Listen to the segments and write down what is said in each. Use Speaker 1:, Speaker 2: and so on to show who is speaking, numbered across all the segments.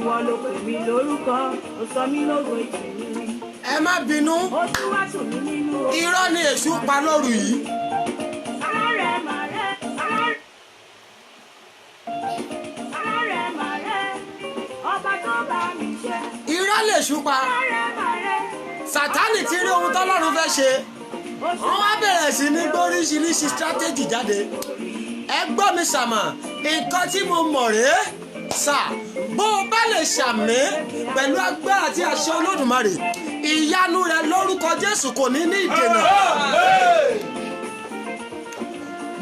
Speaker 1: ìwọ ló pè mí lórúkọ ó sọ mí lógo ìtìmí.
Speaker 2: ẹ má bínú
Speaker 1: ó tún wá tù mí nínú o.
Speaker 2: irọ́ ni èṣù pa lóru yìí.
Speaker 1: alárẹ̀ màrẹ́ alárẹ̀ màrẹ́ ọba tó bá mi ṣe.
Speaker 2: irọ́ lèṣù pa.
Speaker 1: alárẹ̀ màrẹ́.
Speaker 2: Sátánì ti rí ohun tọ́lọ́run fẹ́ ṣe wọ́n wá bẹ̀rẹ̀ sí ní gbóríṣiríṣi strategy jáde. ẹ gbọ́ mi sàmà nǹkan tí mo mọ̀ rèé sà bó o bá lè ṣàmì pẹ̀lú agbára àti àṣẹ Olódùmarè ìyanu rẹ lórúkọ Jésù kò ní ní ìdènà.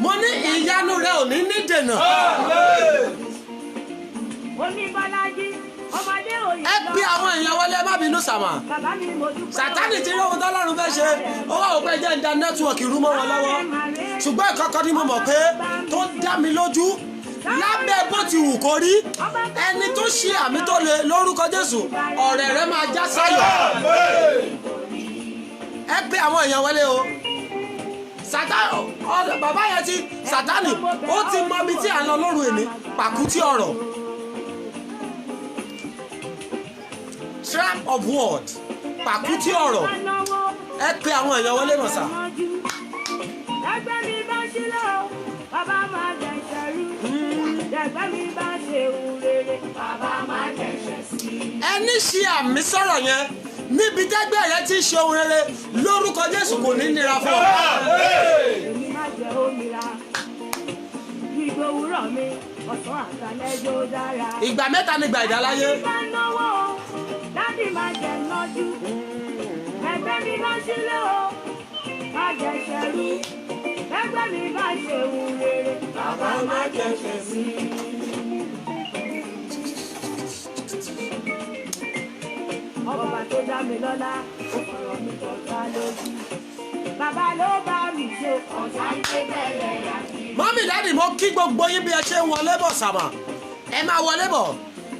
Speaker 2: mo ní ìyanu rẹ ò ní ní ìdènà.
Speaker 1: Oníbọ́lájí ọmọdé òye lọ.
Speaker 2: ẹ bí àwọn èèyàn wọlé má bínú sàmà.
Speaker 1: Bàbá mi mo dúpẹ́.
Speaker 2: Sátánì ti rí ohun tọ́lọ́run fẹ́ ṣe ó wà òpin jẹ́ ìdá nẹ́tíwọ̀kì rú mọ́ wọn lọ́wọ́ ṣùgbọ́n ìkọ́kọ́ ni mo mọ̀ pé tó dá mi lójú lábẹ́ bó ti wù kó rí ẹni tó ṣe àmì tó le lórúkọ Jésù ọ̀rẹ́ rẹ máa já sáyọ̀. ẹ pé àwọn èèyàn wọlé o Sátánì bàbá yẹn ti Sátánì ó ti mọ ibi tí à ń lọ lóru èmi pàkútí ọ̀rọ̀ trap of word pàkútí ọ̀rọ̀ ẹ pé àwọn èèyàn wọlé mọ̀ sá.
Speaker 1: Ẹgbẹ́ mi bá sílẹ̀ o, bàbá máa jẹ̀ṣẹ̀ rú. Ẹgbẹ́ mi bá ṣe ohun rere, bàbá máa jẹ̀ṣẹ̀ sí.
Speaker 2: ẹni ṣe àmì sọ̀rọ̀ yẹn níbi tẹ́gbẹ́ rẹ ti ṣe ohun rere lórúkọ Jésù kò ní nira fún ọ.
Speaker 1: Èmi máa jẹ òmìnira. Gbígbó òwúrọ̀ mi, ọ̀sán àtàlẹ́jọ́ dára.
Speaker 2: ìgbà mẹ́ta nígbà ìdáláyé.
Speaker 1: Bá náwó o, dádì máa jẹ nájú. Ẹgbẹ́ mi bá sílẹ̀ o, máa jẹ̀ṣẹ̀ rú. Ẹgbẹ́ mi bá ṣe ohun rere, bàbá máa jẹ̀ṣẹ̀ sí. Ọba tó dá mi lọ́lá, ó fọ̀rọ̀ mi jọ̀ta lójú. Bàbá ló bá mi ṣe ọ̀tá ilé bẹ̀rẹ̀ yàtí.
Speaker 2: mọ́mí dáàdì mo kí gbogbo yín bí ẹ ṣe ń wọlé bọ̀ sàmà ẹ máa wọlé bọ̀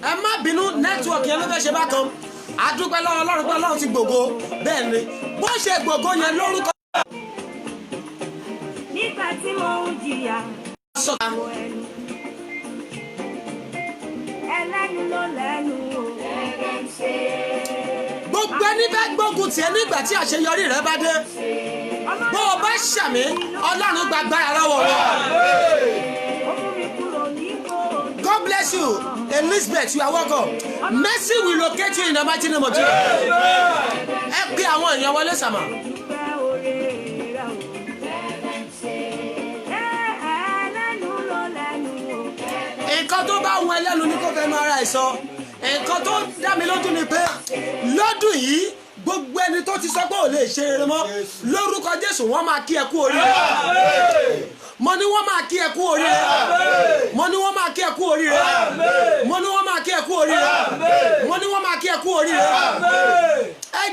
Speaker 2: ẹ má bínú nẹ́tíwọ̀kì yẹn ló fẹ́ ṣe bákan àdúpẹ́ lọ́wọ́ Ọlọ́run pé Ọlọ́run ti gbògo bẹ́ẹ̀ ni bó ṣe gbògo yẹn lórúkọ.
Speaker 1: Nígbà tí mo ń jìyà,
Speaker 2: sọ̀tà
Speaker 1: mo ẹnu. Ẹlẹ́nu ló lẹ́nu o. Ẹ̀rẹ̀ ń ṣe.
Speaker 2: gbogbo ẹni bá gbógun tiẹ̀ nígbà tí àṣeyọrí rẹ bá dé bó o bá ṣàmì Ọlọ́run gbàgbára lọ́wọ́ wọn.
Speaker 1: Ó mú mi kúrò nípò.
Speaker 2: God bless you Elizabeth you are welcome mercy will locate you in the mighty name of Jesus. ẹ pé àwọn èèyàn wọlé sàmà.
Speaker 1: Dúpẹ́ oore rẹ̀ o. Ẹ̀rẹ̀ ń ṣe. Ẹlẹ́nu ló lẹ́nu o.
Speaker 2: nǹkan tó bá wọn ẹlẹ́nu ní kó fẹ́ máa ra ẹ̀ sọ nǹkan tó dá mi lójú ni pé lọ́dún yìí gbogbo ẹni tó ti sọ pé ò lè ṣe rere mọ́ lórúkọ Jésù wọ́n máa kí ẹ kú oríire mo ní wọ́n máa kí ẹ kú oríire mo ní wọ́n máa kí ẹ kú oríire mo ní wọ́n máa kí ẹ kú oríire mo ní wọ́n máa kí ẹ kú oríire ẹ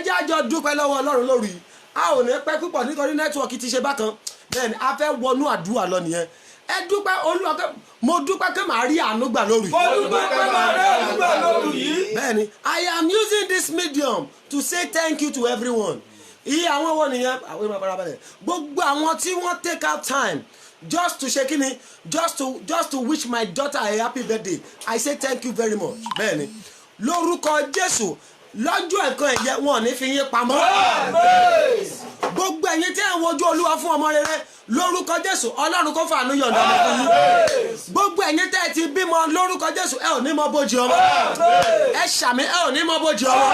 Speaker 2: jẹ́ àjọ dúpẹ́ lọ́wọ́ Ọlọ́run lórí yìí a ò ní pẹ́ púpọ̀ nítorí nẹ́tíwọ̀kì ti ṣe bákan bẹ́ẹ̀ ni a fẹ́ wọnú àdúrà lọ nìyẹn ẹ dúpẹ́ Olúwa pé mo dúpẹ́ pé màá rí àánú gbà lórí.
Speaker 3: mo dúpẹ́ pé màá rí àánú gbà lórí yìí.
Speaker 2: bẹ́ẹ̀ni I am using this medium to say thank you to everyone. iye àwọn wo nìyẹn àwọn ìmọ̀ àbára gbogbo àwọn tí wọ́n take out time just to ṣe kíni just to wish my daughter a happy birthday I say thank you very much. bẹ́ẹ̀ni lórúkọ Jésù lọ́jọ́ ẹ̀kan ẹ̀yẹ wọn ò ní fi yín pamọ́. gbogbo ẹ̀yin tí ẹ̀ ń wojú Olúwa fún ọmọ rere lórúkọ Jésù Ọlọ́run kó fàánú yọ̀ǹda ọmọ fún yín. gbogbo ẹ̀yin tẹ́ ẹ ti bímọ lórúkọ Jésù ẹ ò ní mọ bójì ọmọ ẹ ṣàmì ẹ ò ní mọ bójì ọmọ.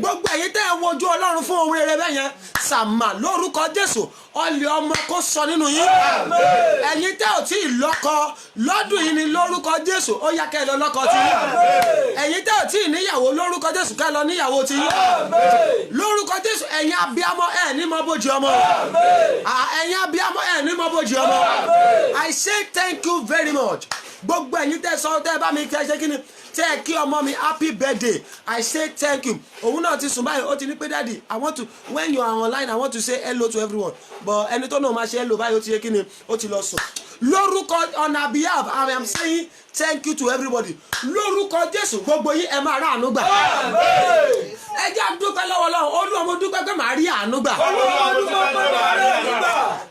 Speaker 2: gbogbo ẹ̀yin tẹ́ ẹ wojú Ọlọ́run fún ohun rere bẹ́ẹ̀ yẹn sàmà lórúkọ Jésù ọlẹ̀ ọmọ kó sọ nínú yín. ẹ̀yin tẹ́ ò tí ì lọ́kọ lọ́dún yìí ni lórúkọ Jésù ó yá kẹ́ ẹ lọ lọ́kọ tí yín. ẹ̀yin tẹ́ ò tí ì níyàwó lórúkọ Jésù kẹ́ ẹ lọ níyàwó tí yín. lórúkọ Jésù ẹ̀yin abiyamọ ẹ̀ ní mọ bójì ọmọ ẹ̀yin abiyamọ ẹ̀ ní mọ bójì ọmọ. I say thank you very much. gbogbo ẹ̀yin tẹ́ sọ tẹ́ bá mi tẹ́ ṣe kí ni tẹ́ kí ọmọ mi happy birthday I say thank you. òun náà ti sùn báyìí ó ti ní pé daddy I want to when you are online I want to say hello to everyone but ẹni tó náà máa ṣe hello báyìí ó ti ṣe kí ni ó ti lọ sùn. lórúkọ on our behalf I am saying thank you to everybody. lórúkọ Jésù gbogbo yín ẹ máa rà àánú gbà. ẹ jẹ́ àdúpẹ́ lọ́wọ́ Ọlọ́run Olúwa mo dúpẹ́ pé màá rí àánú gbà.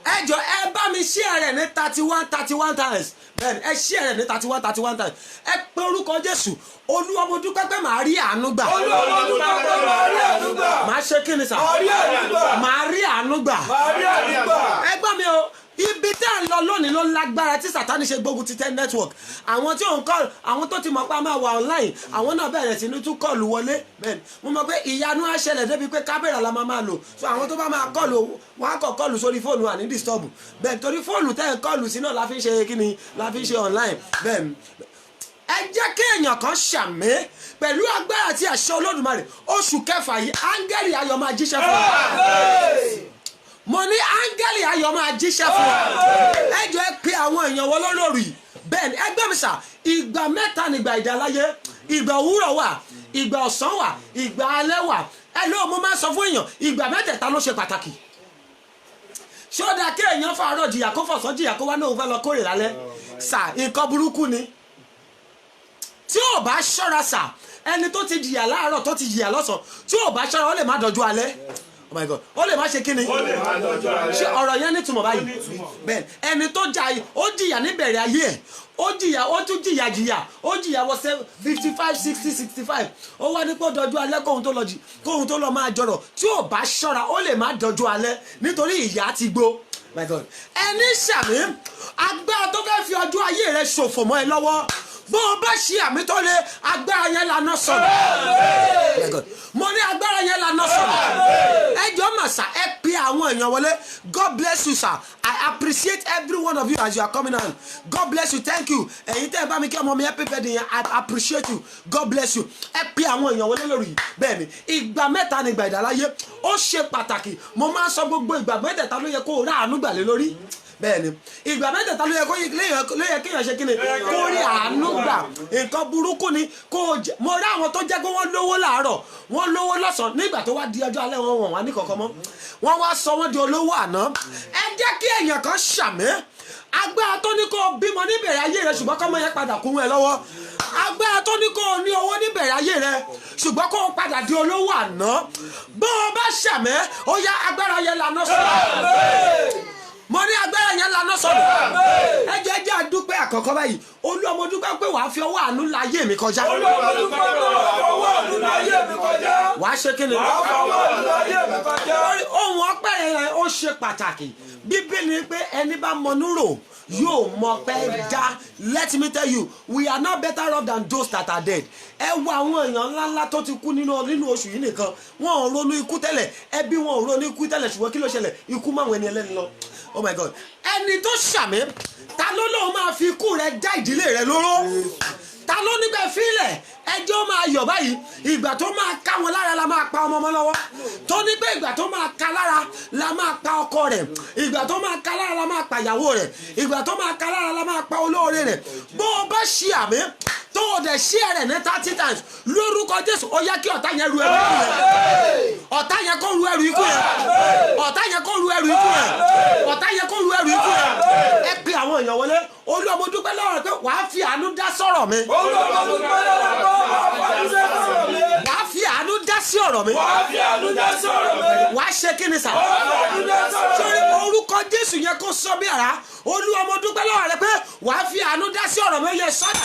Speaker 2: ẹ jọ ẹ bá mi share rẹ̀ ní 31 times bẹ́ẹ̀ni ẹ share rẹ̀ ní 31 times ẹ pé orúkọ Jésù Olúwa mo dúpẹ́ pé màá rí àánú gbà.
Speaker 3: Olúwa mo dúpẹ́ pé màá rí àánú gbà.
Speaker 2: Màá ṣe kí ni sà?
Speaker 3: Màá rí àánú gbà.
Speaker 2: Màá rí àánú gbà.
Speaker 3: Màá rí àánú gbà.
Speaker 2: Ẹ gbọ́ mi o ibi tí à ń lọ lónìí ló lágbára tí Sátánì ṣe gbógun ti tẹ́ network àwọn tí ò ń kọ́ àwọn tó ti mọ̀ pé a máa wà online àwọn náà bẹ̀rẹ̀ sí ní tún kọ́ọ̀lù wọlé bẹ́ẹ̀ mo mọ̀ pé ìyanu á ṣẹlẹ̀ débi pé kámẹ́rà la máa lò so àwọn tó bá máa kọ́ọ̀lù wọn á kọ́ kọ́ọ̀lù sórí fóònù àní disturb bẹ́ẹ̀ torí fóònù tẹ́ ẹ̀ kọ́ọ̀lù sí náà la fi ń ṣe kíni la fi ń ṣe online bẹ́ẹ̀ ẹ jẹ́ kí èèyàn kan ṣàmì pẹ̀lú agbára àti àṣẹ Olódùmarè oṣù kẹfà yìí áńgẹ́lì ayọ̀ máa jíṣẹ́ fún wa mo ní áńgẹ́lì ayọ̀ máa jíṣẹ́ fún wa ẹ jọ̀ọ́ ẹ pe àwọn èèyàn wọ lórí bẹ́ẹ̀ ni ẹgbẹ́ mi sà ìgbà mẹ́ta nígbà ìdáláyé ìgbà òwúrọ̀ wà ìgbà ọ̀sán wà ìgbà alẹ́ wà ẹ lóò mo máa sọ fún èèyàn ìgbà mẹ́tẹ̀ẹ̀ta ló ṣe pàtàkì ṣé ó dáa kí èèyàn fàárọ̀ jìyà kó fọ̀sán jìyà kó wá náà fẹ́ lọ kórè lálẹ́ sà nǹkan burúkú ni tí ò bá ṣọ́ra sà ẹni tó ti jìyà láàárọ̀ tó ti jìyà lọ́sàn tí ò bá ṣọ́ra ó lè má dọ̀jú alẹ́ oh my god ó lè má ṣe kíni ṣé ọ̀rọ̀ yẹn nítumọ̀ báyìí bẹ́ẹ̀ ẹni tó jà ó jìyà níbẹ̀rẹ̀ ayé ẹ̀ ó jìyà ó tún jìyà ó jìyà wọ 55 60 65 ó wá ní pé ó dọ̀jú alẹ́ kóhun tó lọ máa jọrọ̀ tí ò bá ṣọ́ra ó lè má dọ̀jú alẹ́ nítorí ìyà ti gbó my god ẹni ṣàmì agbára tó fẹ́ fi ọjọ́ ayé rẹ ṣòfò mọ́ ẹ lọ́wọ́ bó o bá ṣe àmì tó lé agbára yẹn lànà sọ̀rọ̀ mo ní agbára yẹn lànà sọ̀rọ̀ ẹ jọ mà sà ẹ pe àwọn èèyàn wọlé God bless you sir I appreciate every one of you as you are coming on God bless you thank you ẹ̀yin tẹ́ ẹ bá mi kí ọmọ mi happy birthday yẹn I appreciate you God bless you ẹ pe àwọn èèyàn wọlé lórí bẹ́ẹ̀ ni ìgbà mẹ́ta ni ìgbà ìdáláyé ó ṣe pàtàkì mo máa ń sọ gbogbo ìgbà mẹ́tẹ̀ẹ̀ta ló yẹ kó o rà àánú gbà lé lórí bẹ́ẹ̀ni ìgbà mẹ́tẹ̀ẹ̀ta ló yẹ kéèyàn ṣe kíni kó rí àánú gbà nǹkan burúkú ni mo rí àwọn tó jẹ́ pé wọ́n lówó láàárọ̀ wọ́n lówó lọ́sàn-án nígbà tó wá di ọjọ́ alẹ́ wọn wà ní kankan mọ́ wọ́n wá sọ wọ́n di olówó àná ẹ jẹ́ kí èèyàn kan ṣàmì agbára tó ní kó o bímọ níbẹ̀rẹ̀ ayé rẹ ṣùgbọ́n kọ́mọ yẹn padà kún ẹ lọ́wọ́ agbára tó ní kó o ní owó níbẹ̀rẹ̀ ayé rẹ ṣùgbọ́n kó o padà di olówó àná bó o bá ṣàmì ó yá agbára yẹn lànà sọ̀rọ̀ mo ní agbára yẹn lànà sọ̀rọ̀ ẹ jẹ́ àdúpẹ́ àkọ́kọ́ báyìí Olúwa mo dúpẹ́ pé wàá fi ọwọ́ àánú la ayé mi kọjá.
Speaker 3: Olúwa mo dúpẹ́ pé wàá fi ọwọ́ àánú la ayé mi kọjá.
Speaker 2: Wàá ṣe kí ni?
Speaker 3: Wàá fi ọwọ́ àánú la ayé mi kọjá.
Speaker 2: Ohun ọpẹ́ yẹn ó ṣe pàtàkì Bíbélì pé ẹni bá mọnú rò yóò mọ pé dá. Let me tell you we are not better off than those that are dead. Ẹ wo àwọn èèyàn ńláńlá tó ti kú nínú oṣù yìí nìkan wọn ò ronú ikú tẹ́lẹ̀ ẹbí wọn ò ronú ikú tẹ́lẹ̀ ṣùgbọ́n kí ló ṣẹlẹ̀ ikú máwọn ẹni ẹlẹ́ni lọ. Oh my God ẹni tó ṣàmì ta ló lóun máa fi ikú rẹ já ìdílé rẹ lóró ta ló níbẹ̀ fílẹ̀ ẹjọ́ máa yọ̀ báyìí ìgbà tó máa ká wọn lára la máa pa ọmọ ọmọ lọ́wọ́ tó ní pé ìgbà tó máa ká lára la máa pa ọkọ rẹ̀ ìgbà tó máa ká lára la máa pa ìyàwó rẹ̀ ìgbà tó máa ká lára la máa pa olóore rẹ̀ bó o bá ṣe àmì tó o dẹ̀ ṣe rẹ̀ ní 30 times lórúkọ Jésù ó yá kí ọ̀tá yẹn ru ẹrù ikú yẹn ọ̀tá yẹn kó ru ẹrù ikú yẹn ọ̀tá yẹn kó ru ẹrù ikú yẹn ọ̀tá yẹn kó ru ẹrù ikú yẹn ẹ pe àwọn èèyàn wọlé Olúwa mo dúpẹ́ lọ́wọ́ rẹ pé wàá fi àánú dá sọ̀rọ̀ mi.
Speaker 3: Olúwa mo dúpẹ́ lọ́wọ́ rẹ pé
Speaker 2: wàá fi àánú dá sí ọ̀rọ̀ mi.
Speaker 3: wàá fi àánú dá sí ọ̀rọ̀ mi.
Speaker 2: wàá ṣe kí ni sà.
Speaker 3: wàá fi àánú dá sí ọ̀rọ̀ mi.
Speaker 2: sórí orúkọ Jésù yẹn kó sọ bí ara Olúwa mo dúpẹ́ lọ́wọ́ rẹ pé wàá fi àánú dá sí ọ̀rọ̀ mi ó yẹ sọ́dà.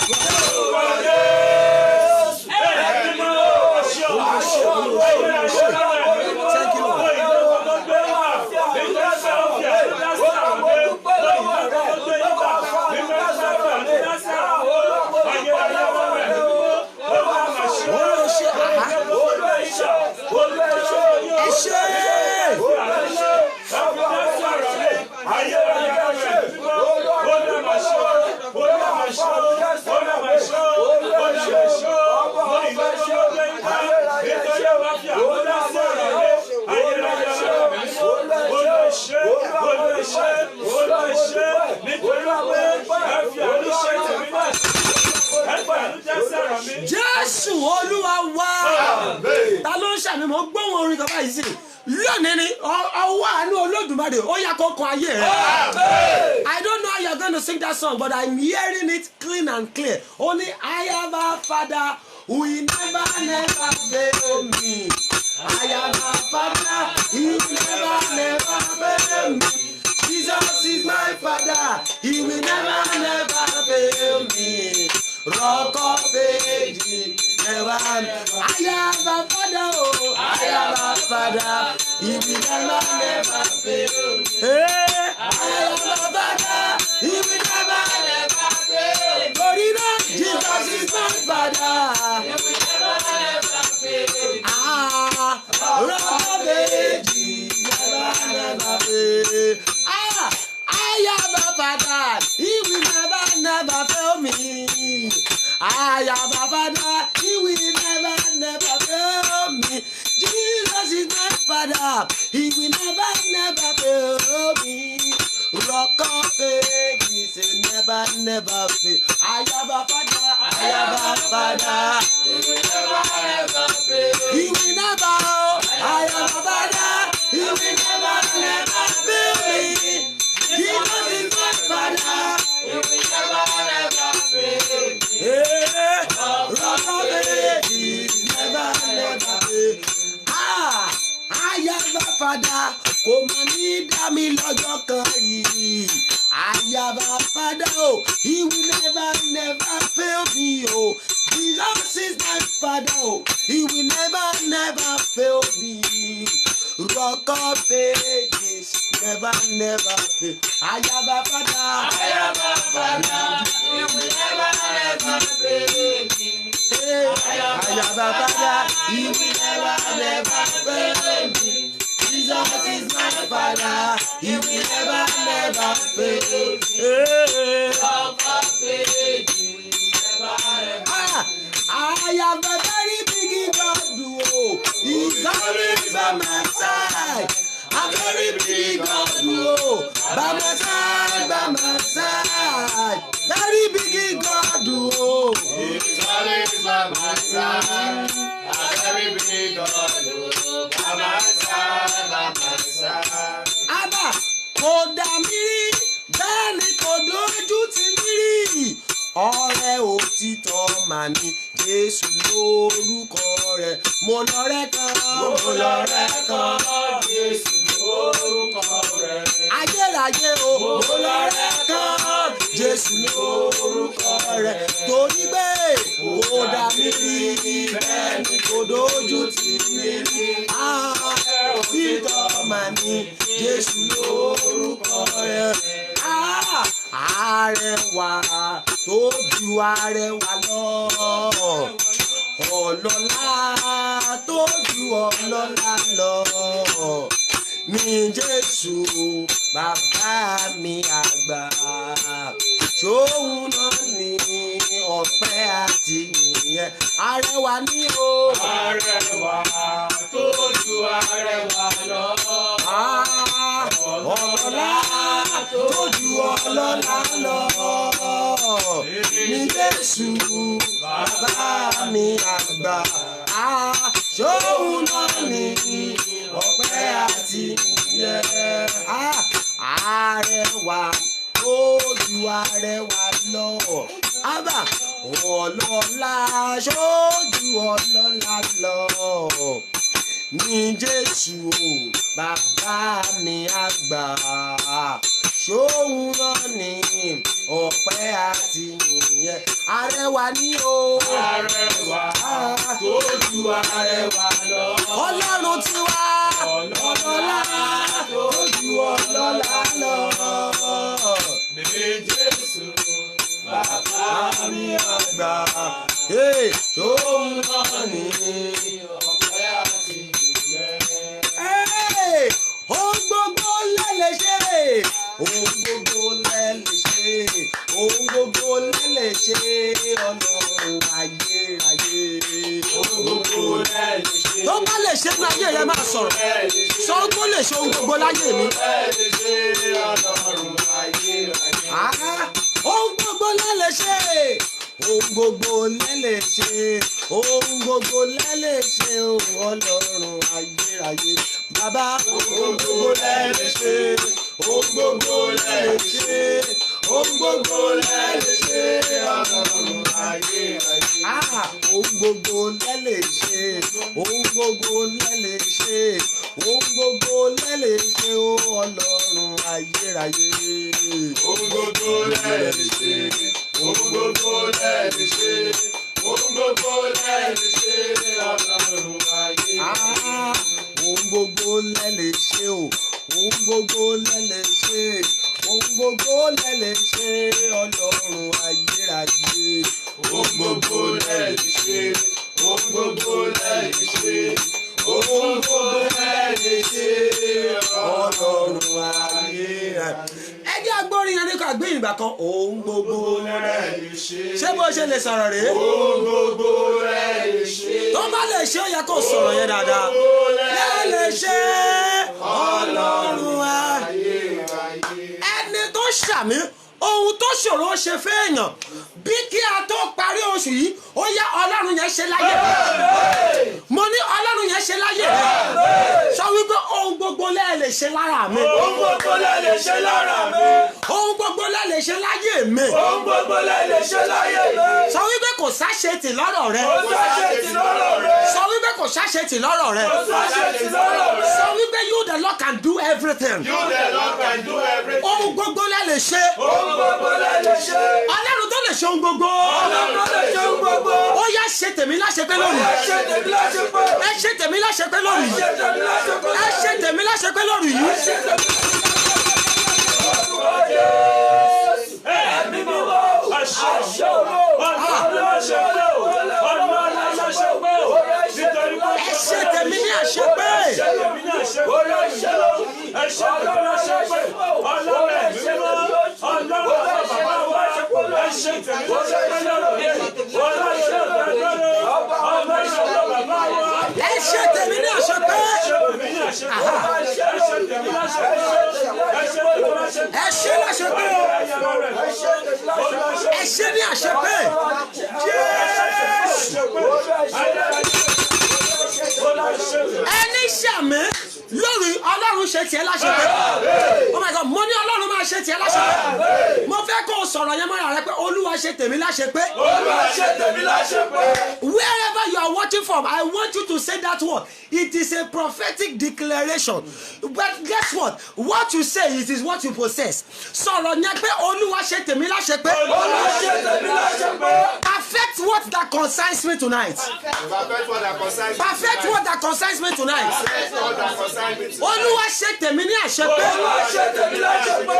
Speaker 2: Jésù Olúwa wa ta ló ń ṣàmì mọ́ gbóhùn orin kan báyìí sí lónìí ni ọwọ́ àánú Olódùmarè ó yá kó kan ayé rẹ. I don't know how you are going to sing that song but I'm hearing it clean and clear. Only I have a father who will never fail me. I have a father he will never fail me. He's Jesus is my Father. He will never, never fail me. Rock of ages, never. I have a Father, oh, I have a Father. He will never, never fail me. Hey, I have a Father. He will never, never fail me. Glorina, Jesus is my Father. He will never, never fail me. Ah, Rock of ages, never, never fail. Ah, I have a Father. He will never, never fail me. I have a Father. He will never, never fail me. Jesus is my Father. He will never, never fail me. Rock of ages, never, never fail. I have a Father. I have a Father. He will never, never fail. He will never. I have a Father. He will never, never fail me. Jesus is my Father. He will never, never fail me. Hey, Rock of ages, never, never fail. Ah, I have a Father. Kò mà ní dá mi lọ́jọ́ kan rí. I have a Father, oh, He will never, never fail me, oh. Jesus is my Father, oh, He will never, never fail me. Rock of ages, never, never fail. I have a Father. I have a Father. He will never, never fail me. Hey, I have a Father. He will never, never fail me. Jesus is my Father. He will never, never fail me. Hey, Rock of ages, never, never. I have a very big God, oh. He's always by my side. A very big God, oh. By my side, by my side. Very big God, oh.
Speaker 3: He's always by my side. A very big God, oh. By my side, by my side.
Speaker 2: Abba, kò dà mí rí, bẹ́ẹ̀ ni kò dójú tì mí rí. Ọ̀rẹ́ òtítọ́ mà ní Jésù lórúkọ rẹ̀. Mo lọ́rẹ́ kan, mo lọ́rẹ́ kan.
Speaker 3: Jésù lórúkọ rẹ̀.
Speaker 2: Ayérayé o, mo lọ́rẹ́ kan. Jésù lórúkọ rẹ̀. Torí pé kò dà mí rí, bẹ́ẹ̀ ni kò dójú tì mí rí. Òtítọ́ mà ní Jésù lórúkọ rẹ̀. Arẹwà tó ju arẹwà lọ. Ọlọ́lá tó ju ọlọ́lá lọ. Ní Jésù bàbá mi àgbà. Ṣóhun náà ní ọpẹ́ àti ìyẹn. Arẹwà ní o.
Speaker 3: Arẹwà tó ju arẹwà lọ.
Speaker 2: Ọlọ́lá tó ju ọlọ́lá lọ. Ní Jésù bàbá mi àgbà. Ṣóhun náà ní ọpẹ́ àti ìyẹn. Arẹwà tó ju arẹwà lọ. Abba, ọlọ́lá ṣojú ọlọ́lá lọ. Ní Jésù bàbá mi àgbà. Ṣóhun náà ní ọpẹ́ àti ìyẹn. Arẹwà ní o.
Speaker 3: Arẹwà tó ju arẹwà lọ.
Speaker 2: Ọlọ́run tiwa. Ọlọ́lá tó ju ọlọ́lá lọ.
Speaker 3: Ní Jésù bàbá mi àgbà.
Speaker 2: Ṣóhun náà ní
Speaker 3: ọpẹ́ àti ìyẹn.
Speaker 2: ohun gbogbo lẹ́lẹ̀ ṣe. Ohun gbogbo lẹ́lẹ̀ ṣe. Ohun gbogbo lẹ́lẹ̀ ṣe. Ọlọ́run ayérayé.
Speaker 3: Ohun gbogbo lẹ́lẹ̀ ṣe.
Speaker 2: Tó bá lè ṣe ní ayé rẹ máa sọ̀rọ̀. Sọ pé ó lè ṣe ohun gbogbo láyé mi.
Speaker 3: Lẹ́lẹ̀ ṣe Ọlọ́run ayérayé.
Speaker 2: Ohun gbogbo lẹ́lẹ̀ ṣe. Ohun gbogbo lẹ́lẹ̀ ṣe. Ohun gbogbo lẹ́lẹ̀ ṣe. Ọlọ́run ayérayé. Bàbá ohun gbogbo lẹ́lẹ̀ ṣe. Ohun gbogbo lẹ́lẹ̀ ṣe. Ohun gbogbo lẹ́lẹ̀ ṣe. Ọlọ́run ayérayé. Ohun gbogbo lẹ́lẹ̀ ṣe. Ohun gbogbo lẹ́lẹ̀ ṣe. ohun gbogbo lẹ́lẹ̀ ṣe ó ọlọ́run ayérayé.
Speaker 3: Ohun gbogbo lẹ́lẹ̀ ṣe, ohun gbogbo lẹ́lẹ̀ ṣe, ohun gbogbo lẹ́lẹ̀ ṣe ọlọ́run ayérayé.
Speaker 2: Ohun gbogbo lẹ́lẹ̀ ṣe o, ohun gbogbo lẹ́lẹ̀ ṣe, ohun gbogbo lẹ́lẹ̀ ṣe ọlọ́run ayérayé.
Speaker 3: Ohun gbogbo lẹ́lẹ̀ ṣe, ohun gbogbo lẹ́lẹ̀ ṣe, ohun gbogbo lẹ́lẹ̀ ṣe ọlọ́run ayérayé.
Speaker 2: Ẹ jẹ́ agbórin yẹn nípa àgbé ìgbà kan ohun gbogbo lẹ́lẹ̀ ṣe. Ṣé bó ṣe lè sọ̀rọ̀ rèé?
Speaker 3: Ohun gbogbo lẹ́lẹ̀ ṣe.
Speaker 2: Tó bá lè ṣe ó yẹ kó sọ̀rọ̀ yẹn dáadáa. Lẹ́lẹ̀ ṣe ọlọ́run ayérayé. Ẹni tó ṣàmì ohun tó ṣòro ṣe fẹ́ẹ̀yàn bí kí a tó parí oṣù yìí ó yá ọlọ́run yẹn ṣe láyé rẹ̀. Mo ní ọlọ́run yẹn ṣe láyé rẹ̀. Sọ wípé ohun gbogbo lẹ́ẹ̀ lè ṣe lára mi.
Speaker 3: Ohun gbogbo lẹ́lẹ̀ ṣe lára mi.
Speaker 2: Ohun gbogbo lẹ́ẹ̀ lè ṣe láyé mi.
Speaker 3: Ohun gbogbo lẹ́lẹ̀ ṣe láyé mi.
Speaker 2: Sọ wípé kò sáṣetì lọ́rọ̀ rẹ.
Speaker 3: Kò sáṣetì lọ́rọ̀ rẹ.
Speaker 2: Sọ wípé kò sáṣetì lọ́rọ̀ rẹ.
Speaker 3: Kò sáṣetì lọ́rọ̀ rẹ.
Speaker 2: Sọ wípé you the Lord can do everything.
Speaker 3: You the Lord can do everything.
Speaker 2: Ohun gbogbo lẹ́ẹ̀ lè ṣe.
Speaker 3: Ohun gbogbo lẹ́lẹ̀ ṣe.
Speaker 2: Ọlọ́run tó lè ṣe ohun gbogbo.
Speaker 3: Ọlọ́run tó lè ṣe ohun gbogbo.
Speaker 2: Ó yá ṣe tèmi láṣẹ pé lónìí.
Speaker 3: Ẹ ṣe tèmi láṣẹ pé.
Speaker 2: Ẹ ṣe tèmi láṣẹ pé lónìí.
Speaker 3: Ẹ ṣe tèmi láṣẹ pé.
Speaker 2: Ẹ ṣe tèmi láṣẹ pé lónìí yìí.
Speaker 3: Ẹ̀mí mi wò. Aṣọ wò. Ọlọ́run aṣọ wò. Ọlọ́run aṣọ wò. Nítorí pé
Speaker 2: Ẹ ṣe tèmi ní àṣepé.
Speaker 3: tèmi náà ṣe pé. Ẹ ṣe tèmi náà ṣe pé. Ọlọ́run ẹ̀mí mọ́. Ọlọ́run bàbá wa. Ẹ ṣe tèmi náà ṣe pé lónìí. Ọlọ́run ṣe gbàgbọ́rọ̀. Ọlọ́run ṣe bàbá wa.
Speaker 2: Ẹ ṣe tèmi ní àṣepé. Ẹ ṣe láṣepé. Ẹ ṣe ní àṣepé. Ẹni ṣàmì lórí ọlọ́run ṣe tiẹ̀ láṣepé. Oh my God, mo ní ọlọ́run máa ṣe tiẹ̀ láṣepé. Mo fẹ́ kó o sọ̀rọ̀ yẹn mọ́ra rẹ pé olúwa ṣe tèmi láṣepé. Wherever you are watching from, I want you to say that word. It is a prophetic declaration. But guess what? What you say is what you possess. Sọ̀rọ̀ yẹn pé olúwa ṣe tèmi láṣepé. Perfect what that concerns me tonight. Perfect what that concerns me tonight. Olúwa ṣe tèmi ní àṣepé.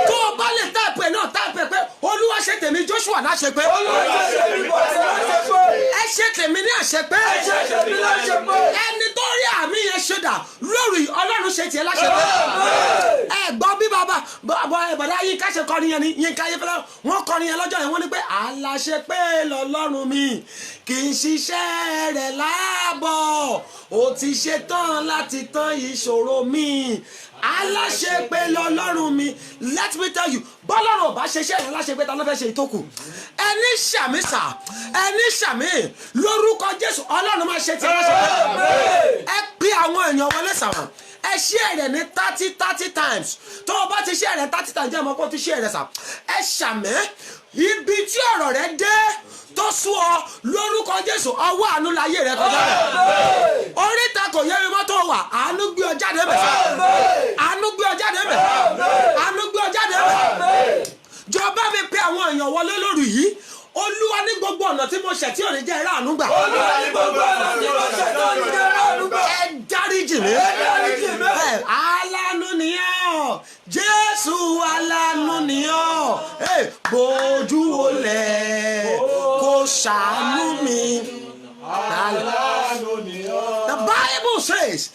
Speaker 2: Tó o bá lè táìpẹ̀ náà táìpẹ̀ pé olúwa ṣe tèmi Joshua láṣepé. Ẹ ṣe tèmi ní àṣepé. Ẹni tó rí àmì yẹn ṣe dà lórí ọlọ́run ṣe tiẹ̀ láṣepé. Ẹ gbọ́ bí bàbá Yínká ṣe kọrin yẹn ni Yínká Ayéfẹ́lẹ́ wọ́n kọrin yẹn lọ́jọ́ yẹn wọ́n ní pé aláṣepé lọ́lọ́run mi kì í ṣiṣẹ́ rẹ̀ láàbọ̀ ó ti ṣe tán láti tán ìṣòro mi aláṣepé lọ́lọ́run mi. Let me tell you bọ́lọ́run ò bá ṣe iṣẹ́ rẹ̀ láṣepé ta ló fẹ́ ṣe ìtókù. Ẹni ṣàmì sà ẹni ṣàmì lórúkọ Jésù ọlọ́run máa ṣe tiẹ̀ láṣepé. Ẹ pín àwọn èèyàn wọlé sàmà ẹ ṣí ẹ̀rẹ̀ ní 30 times. Tó o bá ti ṣí ẹ̀rẹ̀ 30 times jẹ́ ọmọ kó o ti ṣí ẹ̀rẹ̀ sà. Ẹ ṣàmì ibi tí ọ̀rọ̀ rẹ dé tó sú ọ lórúkọ Jésù ọwọ́ àánú láyé rẹ kọjá rẹ. Oríta kò yẹ mi mọ́tò wà àánú gbé ọ jáde bẹ̀. Àánú gbé ọ jáde bẹ̀. Àánú gbé ọ jáde bẹ̀. Jọba mi pé àwọn èèyàn wọlé lórí yìí. Olúwa ní gbogbo ọ̀nà tí mo ṣẹ̀ tí ò ní jẹ́ ìráàánú gbà.
Speaker 3: Olúwa ní gbogbo ọ̀nà tí mo ṣẹ̀ tí ò ní jẹ́ ìráàánú gbà.
Speaker 2: Ẹ dáríjì mi. Aláàánú ni ọ́ Jésù aláàánú ni ọ́ bójú wọlé kó ṣàánú mi.
Speaker 3: Aláàánú ni ọ́.
Speaker 2: The Bible says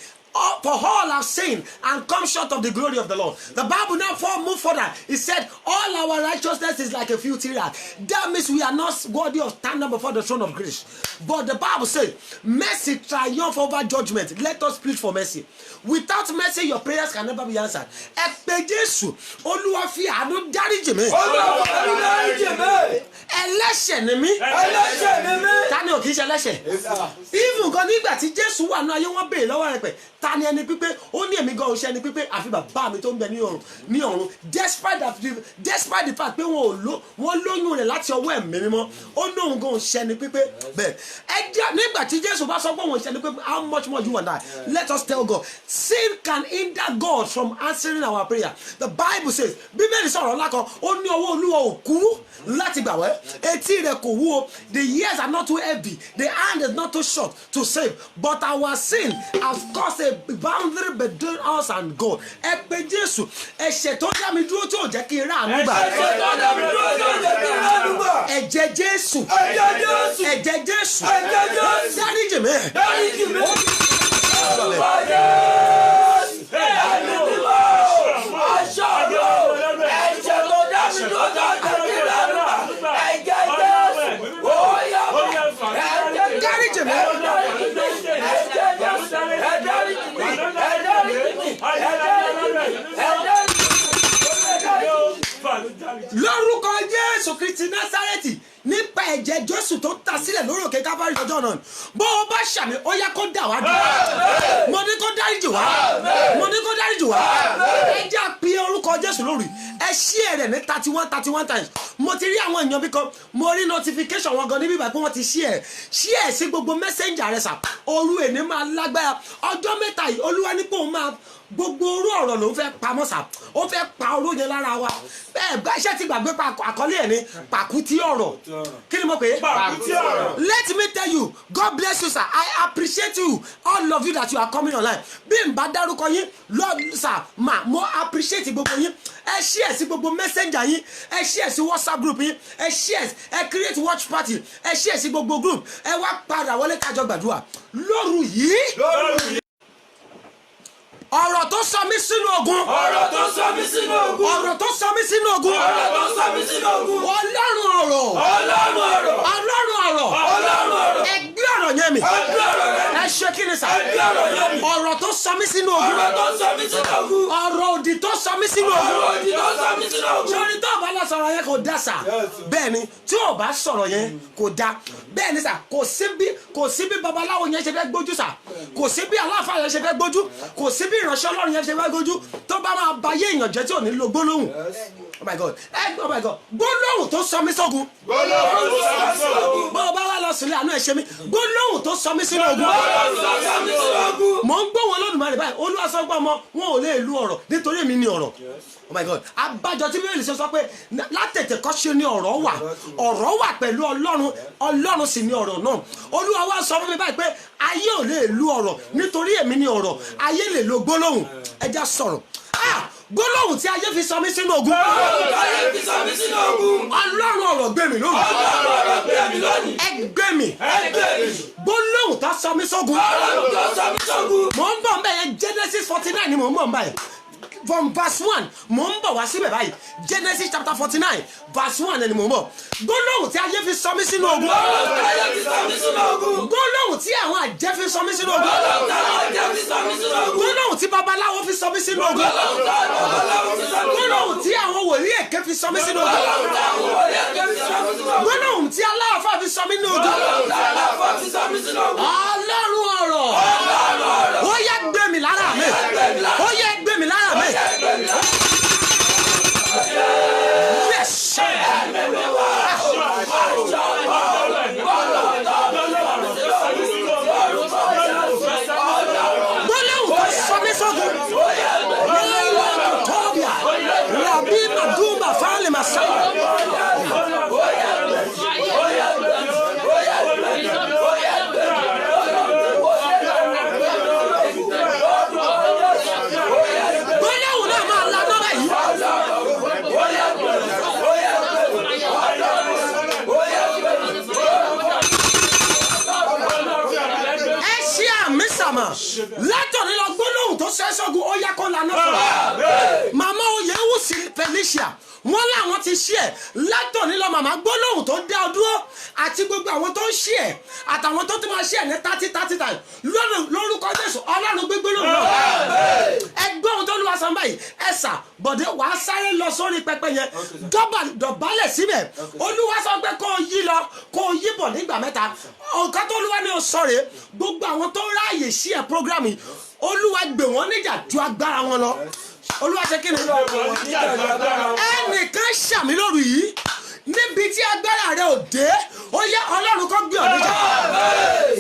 Speaker 2: for all have sinned and come short of the glory of the Lord. The Bible now move further. It said all our righteousness is like a filthy rag. That means we are not worthy of standing before the throne of grace. But the Bible says mercy triumph over judgment. Let us plead for mercy. Without mercy your prayers can never be answered. Ẹ pé Jésù Olúwa fi àánú dáríjì mi.
Speaker 3: Olúwa fi àánú dáríjì mi.
Speaker 2: Ẹlẹ́ṣẹ̀ ni mí.
Speaker 3: Ẹlẹ́ṣẹ̀ ni mí.
Speaker 2: Ta ni ò kì í ṣe ẹlẹ́ṣẹ̀? Even even gan nígbà tí Jésù wà ní ayé wọ́n béèrè lọ́wọ́ rẹ̀ pé ta ni ẹni pípé ó ní èmi gan ò ṣe ẹni pípé àfi bàbá mi tó ń bẹ ní ọ̀run despite the fact pé wọ́n lóyún rẹ̀ láti ọwọ́ ẹ̀mí mímọ́ ó ní òun gan ò ṣe ẹni pípé bẹ́ẹ̀ nígbà tí Jésù bá sọ pé òun ṣe ẹni pípé how much more you and I let us tell God sin can hinder God from answering our prayer. The Bible says bíbélì sọ̀rọ̀ ńlá kan ó ní ọwọ́ Olúwa ò kúrú láti gbàwẹ́ etí rẹ̀ kò wúwo the ears are not too heavy the hand is not too short to save but our sin has caused a boundary between us and God. Ẹ pé Jésù ẹ̀ṣẹ̀ tó dá mi dúró tí ò jẹ́ kí n rà àánú gbà.
Speaker 3: ẹ̀ṣẹ̀ tó dá mi dúró tí ò jẹ́ kí n rà àánú gbà.
Speaker 2: Ẹ̀jẹ̀ Jésù ẹ̀jẹ̀ Jésù dáríjì mi.
Speaker 3: dáríjì mi.
Speaker 2: Lórúkọ Jésù Kristi Násárẹ́tì nípa ẹ̀jẹ̀ Jésù tó ta sílẹ̀ lórí òkè Káfárì ọjọ́ náà bó o bá ṣàmì ó yá kó dà wá dùn mo ní kó dáríjì wá mo ní kó dáríjì wá ẹ jẹ́ àpè orúkọ Jésù lórí ẹ share rẹ̀ ní 31 times mo ti rí àwọn èèyàn bí kan mo rí notification wọn gan níbí ìgbà pé wọ́n ti share sí gbogbo messenger rẹ̀ sà òru èní máa lágbára ọjọ́ mẹ́ta yìí Olúwa ní pé òun máa gbogbo orú ọ̀rọ̀ ló ń fẹ́ pamọ́ sà ó fẹ́ pa orú yẹn lára wa bẹ́ẹ̀ bá iṣẹ́ ti gbàgbé àkọlé ẹ̀ ní pàkútí ọ̀rọ̀ kí ni mo pè é
Speaker 3: pàkútí ọ̀rọ̀.
Speaker 2: let me tell you God bless you sir I appreciate you all of you that you are coming online bí n bá dárúkọ yín lord sir mo appreciate gbogbo yín ẹ share sí gbogbo messenger yín ẹ share sí WhatsApp group yín ẹ share ẹ create watch party ẹ share sí gbogbo group ẹ wá padà wọlé kájọ gbàdúrà lóru yìí. Ọ̀rọ̀ tó sọ mí sínú ogun.
Speaker 3: ọ̀rọ̀ tó sọ mí sínú ogun.
Speaker 2: Ọ̀rọ̀ tó sọ mí sínú ogun.
Speaker 3: ọ̀rọ̀ tó sọ mí sínú ogun.
Speaker 2: Ọlọ́run ọ̀rọ̀.
Speaker 3: Ọlọ́run ọ̀rọ̀.
Speaker 2: Ọlọ́run ọ̀rọ̀.
Speaker 3: Ọlọ́run ọ̀rọ̀.
Speaker 2: Ẹ gbé ọ̀rọ̀ yẹn mi.
Speaker 3: Ẹ gbé ọ̀rọ̀ yẹn mi.
Speaker 2: Ẹ ṣe kí ni sà?
Speaker 3: Ẹ gbé ọ̀rọ̀ yẹn mi.
Speaker 2: Ọ̀rọ̀ tó sọ mí sínú ogun.
Speaker 3: ọ̀rọ̀ tó sọ mí sínú ogun.
Speaker 2: Ọ̀rọ̀ òdì tó sọ mí sínú ogun.
Speaker 3: ọ̀rọ̀ òdì tó sọ mí sínú ogun.
Speaker 2: Sori tó o bá lọ sọ̀rọ̀ yẹn kò dá sà. Bẹ́ẹ̀ni tí o bá sọ̀rọ̀ yẹn kò dá. Bẹ́ẹ̀ni sà kò sí bí babaláwo yẹn ṣe fẹ́ gbójú sà. Kò sí bí aláàfáà yẹn ṣe fẹ́ gbójú. Kò sí bí ìránṣẹ́ Ọlọ́run yẹn ṣe fẹ́ gbójú. Tó bá máa ba ayé èèyàn jẹ́ tí ò ní lo gbólóhùn. Oh my God gbólóhùn tó sọ mí sógun.
Speaker 3: gbólóhùn tó sọ mí sínú ogun.
Speaker 2: Bó o bá wá lọ sílé àánú ẹ̀ ṣe mí gbólóhùn tó sọ mí sínú ogun.
Speaker 3: gbólóhùn tó sọ mí sínú ogun.
Speaker 2: Mò ń gbọ́ wọn Olódùmarè báyìí Olúwa sọ pé ọmọ wọn ò lè lu ọ̀rọ̀ nítorí èmi ni ọ̀rọ̀. Oh my God abájọ tí Bíbélì sọ pé látètè kọ́ ṣe ni ọ̀rọ̀ wà pẹ̀lú Ọlọ́run sì ni ọ̀rọ̀ náà. Olúwa wá sọ fún mi báyìí pé ayé ò lè lu ọ̀rọ̀ nítorí èmi ni ọ̀rọ̀ ayé lè lo gbólóhùn ẹja sọ̀rọ̀ gbólóhùn tí ayé fi sọ mí sínú ogun.
Speaker 3: ayé fi sọ mí sínú ogun.
Speaker 2: Ọlọ́run ọ̀rọ̀ gbé mi lónìí.
Speaker 3: Ọlọ́run ọ̀rọ̀ gbé mi lónìí.
Speaker 2: Ẹ gbé mi.
Speaker 3: ẹ gbé mi.
Speaker 2: Gbólóhùn tó sọ mí sógun.
Speaker 3: Ọlọ́run tó sọ mí sógun.
Speaker 2: Mò ń bọ̀ mbẹ̀ yẹn Genesis 49 ni mò ń bọ̀ mbẹ̀ yẹn from verse 1 mò ń bọ̀ wá síbẹ̀ báyìí Genesis chapter 49 verse 1 ni mò ń bọ̀ gbólóhùn tí ayé fi sọ mí sínú ogun.
Speaker 3: Ọlọ́run tí ayé fi sọ mí sínú ogun.
Speaker 2: Gbólóhùn tí àwọn àjẹ́ fi sọ mí sínú ogun.
Speaker 3: Ọlọ́run tí àwọn àjẹ́ fi sọ mí sínú ogun.
Speaker 2: Gbólóhùn tí babaláwo fi sọ mí sínú ogun.
Speaker 3: Ọlọ́run tí àwọn babaláwo fi sọ mí sínú ogun.
Speaker 2: Gbólóhùn tí àwọn wòlíì èké fi sọ mí sínú ogun.
Speaker 3: Ọlọ́run tí àwọn wòlíì èké fi sọ mí sínú ogun.
Speaker 2: Gbólóhùn tí aláàfáà fi sọ mí sínú ogun.
Speaker 3: Ọlọ́run tí aláàfáà fi sọ mí sínú ogun.
Speaker 2: Ọlọ́run ọ̀rọ̀.
Speaker 3: Ọlọ́run ọ̀rọ̀.
Speaker 2: Ó yá gbé mi lára mi. Ó yá gbé mi lára mi. Yes. Gbólóhùn tó sọ mí sógun. Lọ́wọ́ tó tóbi à. Làbí màdúmà fáálì màsáyà. Gbólóhùn náà máa la nọ́bà yìí. Ẹ ṣí àmì sàmà látọ̀rí lọ gbólóhùn tó ṣẹ́ sọ́gun ó yá kó lanà fún wa. Màmá Oyèwùsì Felicia wọ́n láwọn ti ṣí ẹ̀ látòní lọ màmá gbólóhùn tó dá ọ dúró àti gbogbo àwọn tó ń ṣí ẹ̀ àtàwọn tó ti máa ṣí ẹ̀ ní 30 times lórúkọ Jésù Ọlọ́run gbé gbólóhùn náà ẹgbẹ́ ohun tó lù wá sàn báyìí ẹ̀sà Bọ̀dé wàá sáré lọ sórí pẹpẹ yẹn dọ̀bálẹ̀ síbẹ̀ Olúwa sọ pé kó o yí lọ kó o yí bọ̀ nígbà mẹ́ta nǹkan tó Olúwa ní o sọ̀rọ̀ gbogbo àwọn tó ráàyè ṣí ẹ̀ program yìí Olúwa gbé wọn níjà ju agbára wọn lọ Olúwa ṣe kí ni ẹnìkan ṣàmì lóru yìí níbi tí agbára rẹ ò dé ó yẹ Ọlọ́run kó gbé ọ níjà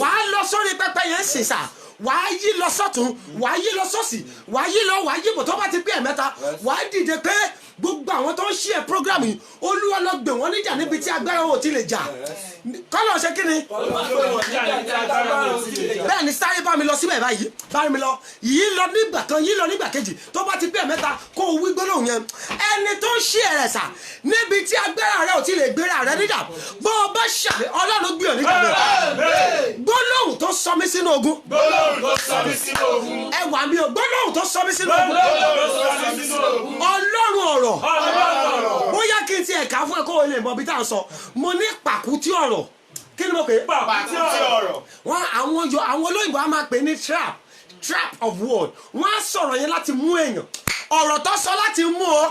Speaker 2: wàá lọ sórí pẹpẹ yẹn sì sà wàá yí lọ sọ́tún wàá yí lọ sọ́sì wàá yí lọ wàá yí bọ̀ tó bá ti pé ẹ̀mẹ́ta wàá dìde pé gbogbo àwọn tó ń ṣí ẹ program yìí Olúwa lọ gbé wọn níjà níbi tí agbára wọn ò ti lè jà kọ́lọ̀ ṣe kí ni bẹ́ẹ̀ ni sáré bá mi lọ síbẹ̀ báyìí bá mi lọ yìí lọ nígbà kan yìí lọ nígbà kejì tó bá ti pé ẹ̀mẹ́ta kó o wí gbólóhùn yẹn ẹni tó ń ṣí ẹ rẹ̀ sà níbi tí agbára rẹ ò ti lè gbéra rẹ níjà bó o bá ṣàbẹ̀ Ọlọ́run gbé ọ níjà bẹ́ẹ̀ gbólóhùn tó sọ mí sínú ogun ẹ wà mí o gbólóhùn tó sọ mí sínú ogun Ọlọ́run ọ̀rọ̀ bóyá kí n ti ẹ̀ka fún ẹ kó o lè mọ bí tá à ń sọ mo ní pàkútí ọ̀rọ̀ kí ni mo pè é
Speaker 3: pàkútí ọ̀rọ̀
Speaker 2: wọn àwọn olóyìnbó á máa pè ní trap of word wọn á sọ̀rọ̀ yẹn láti mú èèyàn ọ̀rọ̀ tó sọ láti mú ọ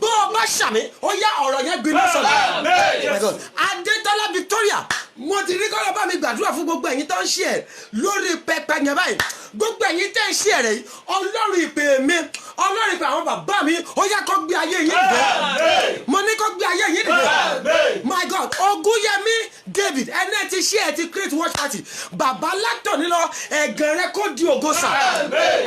Speaker 2: bó o bá ṣàmì ó yá ọ̀rọ̀ yẹn gbiná sọ̀rọ̀ Adétọ́lá Victoria mo ti rí kọ́lọ́ bá mi gbàdúrà fún gbogbo ẹ̀yin tó ń ṣe ẹ̀ lórí pẹpẹ yẹn báyìí gbogbo ẹ̀yin tẹ́ ń ṣe ẹ̀ rẹ̀ yìí Ọlọ́run ìpè mi Ọlọ́run ìpè àwọn bàbá mi ó yá kó gbé ayé yín dìde mo ní kó gbé ayé yín dìde my God Ògúnyẹmí David ẹni ẹ ti ṣe ẹ ti create watch party bàbá látọ̀ nílọ ẹ̀gàn rẹ kó di ògo sà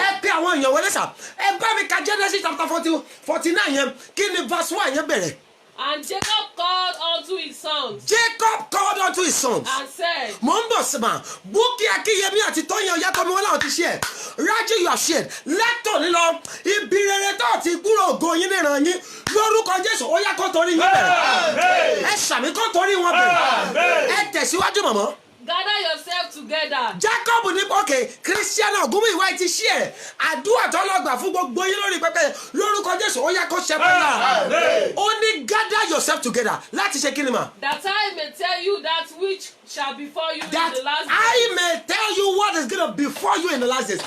Speaker 2: ẹ pé àwọn èèyàn wọlé sà ẹ bá mi ka Genesis chapter 49 yẹn kí ni verse 1 yẹn bẹ̀rẹ̀.
Speaker 4: And Jacob called unto his sons.
Speaker 2: Jacob called unto his sons.
Speaker 4: And said.
Speaker 2: Mo ń bọ̀ sima Bukky Akínyẹmí àti Tóyìn Ọ̀yátọ́mi wọn làwọn ti ṣe ẹ̀ Rájí you have shared látọ̀ nílọ ibi rere tó ti gbúrò ògo yín níran yín lórúkọ Jésù ó yá kó torí yín bẹ̀rẹ̀ ẹ ṣàmì kó torí wọn bẹ̀rẹ̀ ẹ tẹ̀síwájú mọ̀mọ́.
Speaker 4: Gather yourself together.
Speaker 2: Jacob ní òkè Christian Ògúnmíwá ti ṣí ẹ̀ àdúrà tó lọ gbà fún gbogbo yín lórí pẹpẹ lórúkọ Jésù ó yá kó ṣe pẹ́lá ó ní gather yourself together láti ṣe kíni mà.
Speaker 4: That I may tell you that which shall befall you
Speaker 2: that
Speaker 4: in the last days.
Speaker 2: I may tell you what is gonna befall you in the last days.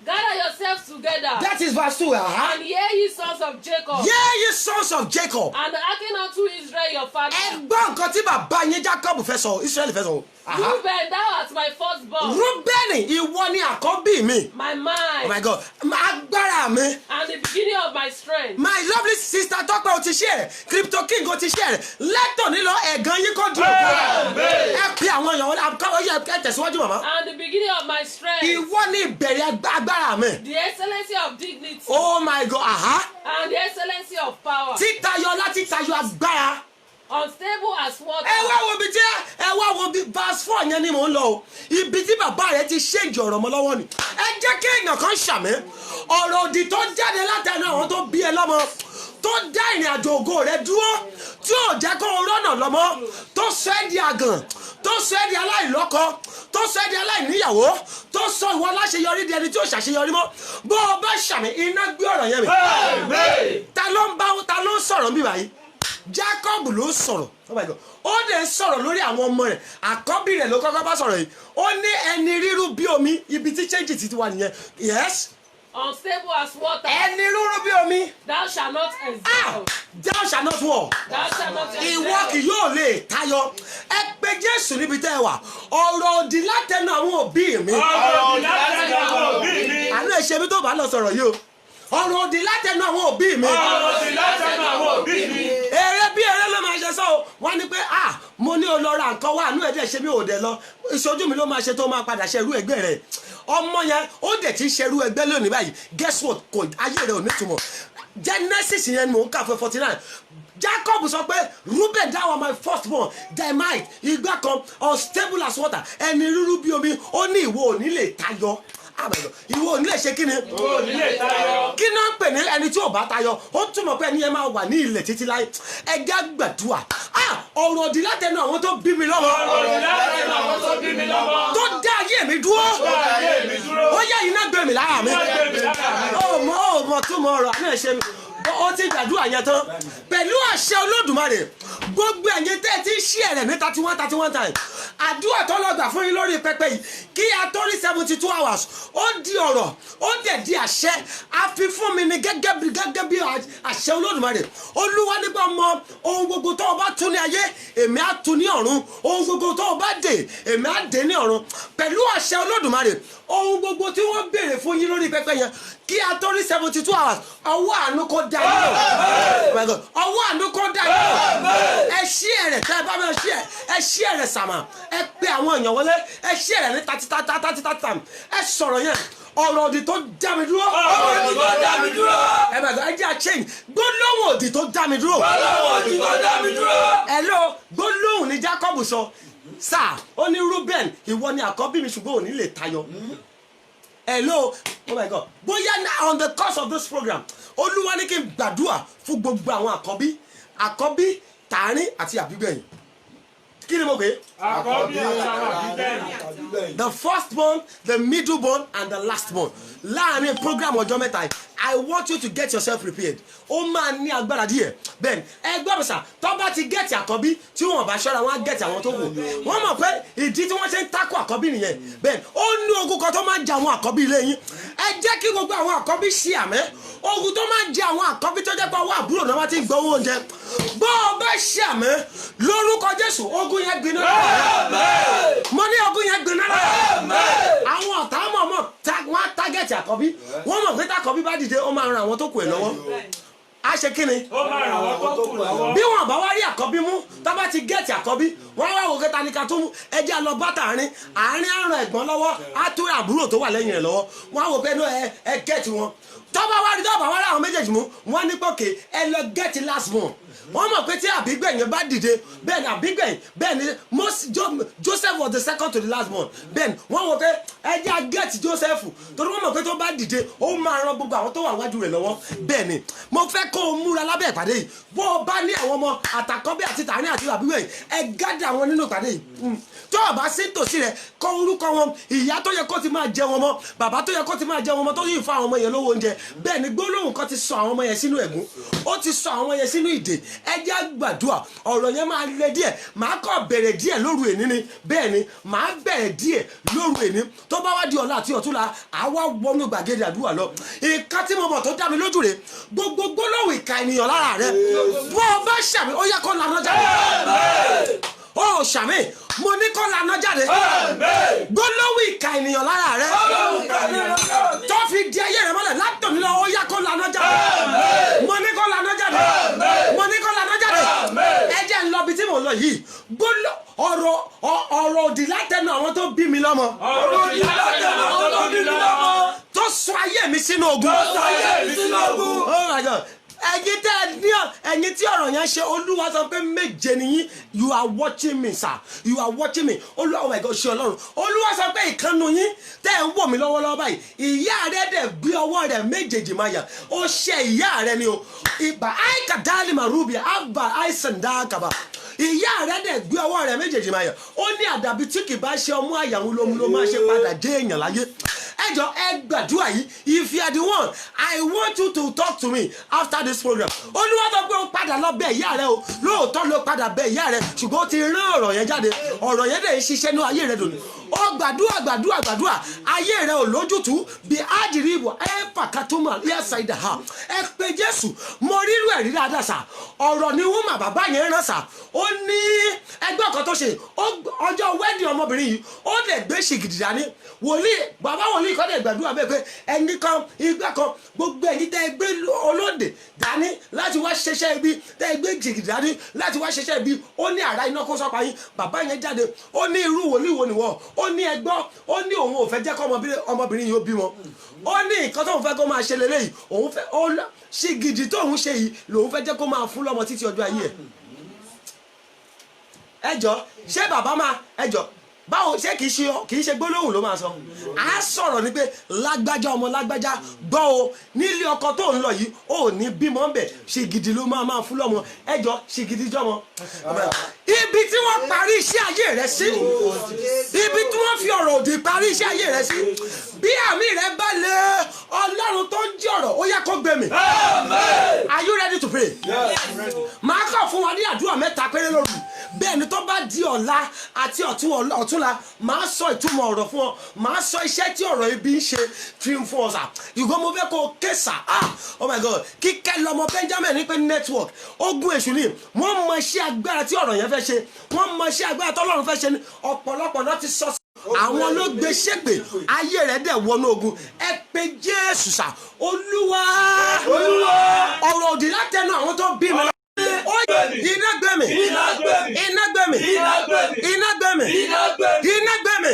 Speaker 4: Gather yourselves together.
Speaker 2: That is verse 2.
Speaker 4: And hear ye sons of Jacob.
Speaker 2: Hear ye sons of Jacob.
Speaker 4: And hearken unto Israel your father.
Speaker 2: Ẹgbọ́n nǹkan tí bàbá yín Jacob fẹ́ sọ Israel fẹ́ sọ.
Speaker 4: Reuben, thou art my firstborn.
Speaker 2: Reuben, ìwọ ni àkọ́bí mi.
Speaker 4: My mind.
Speaker 2: Oh my God, agbára mi.
Speaker 4: And the beginning of my strength.
Speaker 2: My lovely sister Tọ́pẹ́ o ti ṣe ẹ̀ Crypto King o ti ṣe ẹ̀ lẹ́tọ̀ nílọ ẹ̀gán yín kò dúró. Ẹ pe àwọn èèyàn wọn ẹ tẹ̀síwájú màmá.
Speaker 4: And the beginning of my strength.
Speaker 2: Ìwọ ni ìbẹ̀rẹ̀ agbára mi.
Speaker 4: The excellency of dignity.
Speaker 2: Oh my God,
Speaker 4: And the excellency of power.
Speaker 2: Títayọ láti tayọ agbára.
Speaker 4: Unstable as water.
Speaker 2: Ẹ wá wo bí verse 4 yẹn ni mò ń lọ o ibi tí bàbá rẹ ti ṣèjì ọ̀rọ̀ mọ́ lọ́wọ́ ni ẹ jẹ́ kí èèyàn kan ṣàmì ọ̀rọ̀ òdì tó jáde látẹnu àwọn tó bí ẹ lọ́mọ tó dá ìrìn àjò ògo rẹ dúró tí ò jẹ́ kó o rọ́nà lọ́mọ tó sọ ẹ́ di àgàn tó sọ ẹ́ di aláìlọ́kọ tó sọ ẹ́ di aláìníyàwó tó sọ ìwọ láṣeyọrí di ẹni tí ò ṣàṣeyọrí mọ́ bó o bá ṣàmì iná gbé ọ̀rọ̀ yẹn mi ta ló ń sọ̀rọ̀ bí báyìí Jacob ló sọ̀rọ̀ oh my God ó dẹ̀ sọ̀rọ̀ lórí àwọn ọmọ rẹ̀ àkọ́bí rẹ̀ ló kọ́kọ́ bá sọ̀rọ̀ yìí ó ní ẹni rírú bí omi ibi tí change ti wà nìyẹn yes.
Speaker 4: Unstable as water.
Speaker 2: ẹni rírú bí omi.
Speaker 4: Thou shalt not excel.
Speaker 2: Thou shalt not walk.
Speaker 4: Thou shalt not excel.
Speaker 2: Ìwọ kì yóò lè tayọ ẹ pé Jésù níbi tẹ́ ẹ wà ọ̀rọ̀ òdì látẹnu àwọn òbí mi.
Speaker 3: ọ̀rọ̀ òdì látẹnu àwọn òbí mi.
Speaker 2: àánú ẹ̀ ṣe mi tó bá lọ sọ̀rọ̀ yìí o ọ̀rọ̀ òdì látẹnu àwọn òbí mi.
Speaker 3: ọ̀rọ̀ òdì látẹnu àwọn òbí mi.
Speaker 2: Eré bí eré ló máa ṣe sọ o wọ́n ní pé mo ní o lọ ra nǹkan wá àánú ẹ̀ dẹ̀ ṣe mi ò dẹ̀ lọ ìṣojú mi ló máa ṣe tó máa padà ṣerú ẹgbẹ́ rẹ̀ ọmọ yẹn ó dẹ̀ ti ṣerú ẹgbẹ́ lónìí báyìí guess what kò ayé rẹ̀ ò ní túmọ̀ Genesis yẹn ni mò ń kà fún 49 Jacob sọ pé Reuben thou art my firstborn thy might ìgbà kan unstable as water ẹni rúrú bí omi ó ní ìwọ ò ní lè tayọ ìwọ ò ní lè ṣe kí ni kí náà ń pè ní ẹni tí ò bá tayọ ó túmọ̀ pé ẹni yẹn máa wà ní ilẹ̀ títí láyé ẹgẹ́ gbàdúrà ọ̀rọ̀ òdì látẹnu àwọn tó bí mi lọ́wọ́ tó dá ayé mi dúró ó yẹ iná gbé mi lára mi ó mọ túmọ̀ ọ̀rọ̀ àná ẹ̀ṣẹ̀ mi ó ti gbàdúrà yẹn tán pẹ̀lú àṣẹ Olódùmarè gbogbo ẹ̀yin tẹ́ ẹ ti ṣí ẹ̀rẹ̀ ní 31 times àdúrà tó lọ gbà fún yín lórí pẹpẹ yìí kí a tó rí 72 hours ó di ọ̀rọ̀ ó dẹ̀ di àṣẹ a fi fún mi ní gẹ́gẹ́ bí àṣẹ Olódùmarè Olúwa nígbà mọ ohun gbogbo tó o bá tún ní ayé èmi á tún ní ọ̀run ohun gbogbo tó o bá dè èmi á dè ní ọ̀run pẹ̀lú àṣẹ Olódùmarè ohun gbogbo tí wọ́n béèrè fún yín lórí pẹpẹ yẹn kí a tó rí 72 hours ọwọ́ àánú kó dá yín lọ ọwọ́ àánú kó dá yín lọ ẹ ṣí ẹ̀rẹ̀ tẹ́ ẹ bá bẹ́ẹ̀ ṣí ẹ ṣí ẹ̀rẹ̀ sàmà ẹ pé àwọn èèyàn wọlé ẹ ṣí ẹ̀rẹ̀ ní 30 time ẹ sọ̀rọ̀ yẹn ọ̀rọ̀ òdì tó dá mi dúró.
Speaker 3: ọ̀rọ̀ òdì tó dá mi dúró.
Speaker 2: ẹ bẹ̀rẹ̀ ẹ jẹ́ àchẹ́yìn gbólóhùn òdì tó dá mi dúró.
Speaker 3: gbólóhùn òdì tó dá mi dúró.
Speaker 2: ẹ lọ gbólóhùn ní Jacob sọ sáà ó ní Reuben ìwọ ni àkọ́bí mi ṣùgbọ́n ò ní lè tayọ. Hello, oh my God. Bóyá on the course of this program, Olúwa ní kí n gbàdúrà fún gbogbo àwọn àkọ́bí tààrin àti àbígbẹ̀yìn. Kí ni mo pè é?
Speaker 3: Àkọ́bí àti àwọn àbígbẹ̀yìn.
Speaker 2: The first born, the middle born, and the last born. Láàárín program ọjọ́ mẹ́ta yìí, I want you to get yourself prepared. Ó máa ní agbára díẹ̀. Bẹ́ẹ̀ni, ẹgbẹ́ bẹ̀sà tó bá ti gẹ̀ẹ́tì àkọ́bí tí wọ́n bá ṣọ́ra wọn á gẹ̀ẹ́tì àwọn tó kù. Wọ́n mọ̀ pé ìdí tí wọ́n ṣe ń takò àkọ́bí nìyẹn. Bẹ́ẹ̀ni, ó ní ogun kan tó máa ń jẹ àwọn àkọ́bí ilé yín. Ẹ jẹ́ kí gbogbo àwọn àkọ́bí ṣí àmẹ́. Ogun tó máa ń jẹ àwọn àkọ́bí tó jẹ́ pé ọwọ́ àbúrò náà wá ti ń gbọ́ owó oúnjẹ. Bó o bá ṣí àmẹ́ lórúkọ Jésù, ogun yẹn gbiná lára. Mo ní ogun yẹn gbiná lára. Àwọn ọ̀tá mọ̀ọ́mọ̀ wọ́n á tágẹ̀tì àkọ́bí. Wọ́n mọ̀ pé tákọ́bí bá dìde ó máa ran àwọn tó kù ẹ̀ lọ́wọ́. A ṣe kí ni?
Speaker 3: Ó máa ràn wọ́n tó kù lọ́wọ́.
Speaker 2: Bí wọn bá wá rí àkọ́bí mú tó bá ti gẹ̀ẹ́tì àkọ́bí wọ́n wá wò kẹta ní ká tó mú ẹjẹ́ lọ bá tààrin àrùn ẹ̀gbọ́n lọ́wọ́ á tó àbúrò tó wà lẹ́yìn rẹ̀ lọ́wọ́ wọ́n á wò pé ẹ gẹ̀ẹ́tì wọn tó bá wá rí tó bá wá rí àwọn méjèèjì mú wọ́n ní pòkè ẹ lọ gẹ̀ẹ́tì last one wọ́n mọ̀ pé tí àbígbẹ̀yìn bá dìde bẹ́ẹ̀ ni àbígbẹ̀yìn bẹ́ẹ̀ ni Joseph was the second to the last one bẹ́ẹ̀ ni wọ́n wò pé ẹjẹ́ gẹ̀ẹ́tì Joseph torí wọ́n mọ̀ pé tó bá dìde ó máa ran gbogbo àwọn tó wà wájú rẹ̀ lọ́wọ́ bẹ́ẹ̀ ni mo fẹ́ kó o múra lábẹ́ ìpàdé yìí bó o bá ní àwọn ọmọ àtàkọ́bí àti tààrin àti àbígbẹ̀yìn ẹ gádà wọn nínú ìpàdé yìí tó o bá sí tòsí rẹ kọ orúkọ wọn ìyá tó yẹ kó ti máa jẹ wọn mọ bàbá tó yẹ kó ti máa jẹ wọn mọ tó yìí fún àwọn ọmọ yẹn lówó oúnjẹ bẹ́ẹ̀ ni gbólóhùn kan ti sọ àwọn ọmọ yẹn sínú ẹ̀gún ó ti sọ àwọn ọmọ yẹn sínú ìdè ẹ jẹ́ gbàdúrà ọ̀rọ̀ yẹn máa le díẹ̀ màá kọ́ bẹ̀rẹ̀ díẹ̀ lóru èní ni bẹ́ẹ̀ ni màá bẹ̀rẹ̀ díẹ̀ lóru èní tó bá wá di ọ̀la àti ọ̀túnla àwa wọnú gbàgede àdúrà lọ ìka tí mo mọ̀ tó dá mi lójú rẹ̀ gbogbo gbólóhùn ìka ènìyàn lára rẹ̀ bó o bá ṣàmì ó yẹ kó lànà jáde ó ṣàmì mo ní kó lànà jáde gbólóhùn ìka ènìyàn lára rẹ̀ tó fi di ayé rẹ̀ mọ́lẹ̀ látòmí lọ ó yẹ kó lànà jáde mo ní kó lànà jáde mo ní kó lànà jáde ẹ jẹ́ ń lọ bí tí mo lọ yìí ọ̀rọ̀ òdì látẹnu àwọn tó bí mi lọ́mọ
Speaker 3: ọ̀rọ̀ òdì látẹnu àwọn tó bí mi lọ́mọ
Speaker 2: tó sọ ayé mi sínú ogun oh my God ẹ̀yin tẹ́ ẹ̀yin tí ọ̀rọ̀ yẹn ṣe Olúwa sọ pé méje nìyí you are watching me sir you are watching me Olúwa oh my God ṣe Ọlọ́run Olúwa sọ pé ìkànnù yín tẹ́ ẹ̀ ń wò mí lọ́wọ́lọ́wọ́ báyìí ìyá rẹ̀ dẹ̀ gbé ọwọ́ rẹ̀ méjèèjì máa yà ó ṣe ìyá rẹ̀ ni o ìgbà àìkàdálì màrúbì àbà àìsàn dákàbà ìyá rẹ̀ dẹ̀ gbé ọwọ́ rẹ̀ méjèèjì máa yà ó ní àdàbí tí kì bá ṣe ọmú àyàwó ló máa ṣe padà dé èèyàn láyé ẹjọ ẹ gbàdúrà yìí if you are the one I want you to talk to me after this program Olúwa tó gbé o padà lọ bẹ̀ ìyá rẹ o lóòótọ́ ló padà bẹ̀ ìyá rẹ ṣùgbọ́n ó ti rán ọ̀rọ̀ yẹn jáde ọ̀rọ̀ yẹn dẹ̀ ń ṣiṣẹ́ ní ayé rẹ dòní ó gbàdúrà ayé rẹ ò lójútùú bí ájìrí ìbò ẹ fàkàtúmọ̀ ẹ ṣàìdà ha ẹ pé Jésù mo rírú ẹ̀rí dáadáa sà ọ̀rọ̀ ni wọ́n mà bàbá yẹn rán sà ó ní ẹgbẹ́ ọ̀kan tó ṣe ọjọ́ wẹ́ẹ̀dì ọmọbìnrin yìí ó dẹ̀ gbé ṣìgìdì dání bàbá wòlíì kọ́ dẹ̀ gbàdúrà bẹ́ẹ̀ pé ẹni kan igbá kan gbogbo ẹ̀yin tẹ́ ẹ gbé olóde dání láti wá ṣiṣẹ́ ibi tẹ́ ẹ gbé ṣìgìdì dání láti wá ṣiṣẹ́ ibi ó ní àrá iná kó sọ́pa yín bàbá yẹn jáde ó ní irú wòlíì wo nìwọ ó ní ẹgbọ́ ó ní òun ò fẹ́ jẹ́ kọ́ ọmọbìnrin yìí ó bímọ ó ní nǹkan tóun fẹ́ kó máa ṣe lélẹ́yìí òun fẹ́ ṣìgìdì tóun ṣe yìí lòun fẹ́ jẹ́ kó máa fún lọ́mọ títí ọjọ́ ayé ẹ̀ ẹjọ́ ṣé bàbá máa ẹjọ́ báwo ṣé kìí ṣe gbólóhùn ló máa sọ à á sọ̀rọ̀ ni pé lágbájá ọmọ lágbájá gbọ́ o nílé ọkọ tó ń lọ yìí ò ní bímọ ń bẹ̀ ṣìgìdì ló máa fún lọ́mọ ẹjọ́ ṣìgìdì jọmọ. ibi tí wọ́n parí iṣẹ́ ayé rẹ sí ibi tí wọ́n fi ọ̀rọ̀ òdì parí iṣẹ́ ayé rẹ sí bí àmì rẹ bá lé ọlọ́run tó ń jí ọ̀rọ̀ ó yẹ kó gbé mi. Are you ready to pray? Màá kàn fún wa ní àdúrà mẹ́ta péré lórí bẹ́ẹ̀ ni tó bá di ọ̀la àti ọ̀túnla màá sọ ìtumọ̀ ọ̀rọ̀ fún ọ màá sọ iṣẹ́ tí ọ̀rọ̀ ibi ń ṣe fi ń fún ọ sà ìgbọ́n mo fẹ́ kó o késà oh my god kíkẹ́ lọmọ Benjamin ní pé network ogun èṣù ni wọ́n mọ iṣẹ́ agbára tí ọ̀rọ̀ yẹn fẹ́ ṣe wọ́n mọ iṣẹ́ agbára tọ́lọ́run fẹ́ ṣe ní ọ̀pọ̀lọpọ̀ náà ti sọ àwọn ló gbé ṣépè ayé rẹ̀ dẹ̀ wọnú ogun ẹ pé Jésù sà Olúwa ọ̀rọ̀ òdì látẹnu àwọn tó bí mi. Iná gbé mi. Iná gbé mi. Iná gbé mi. Iná gbé mi. Iná gbé mi.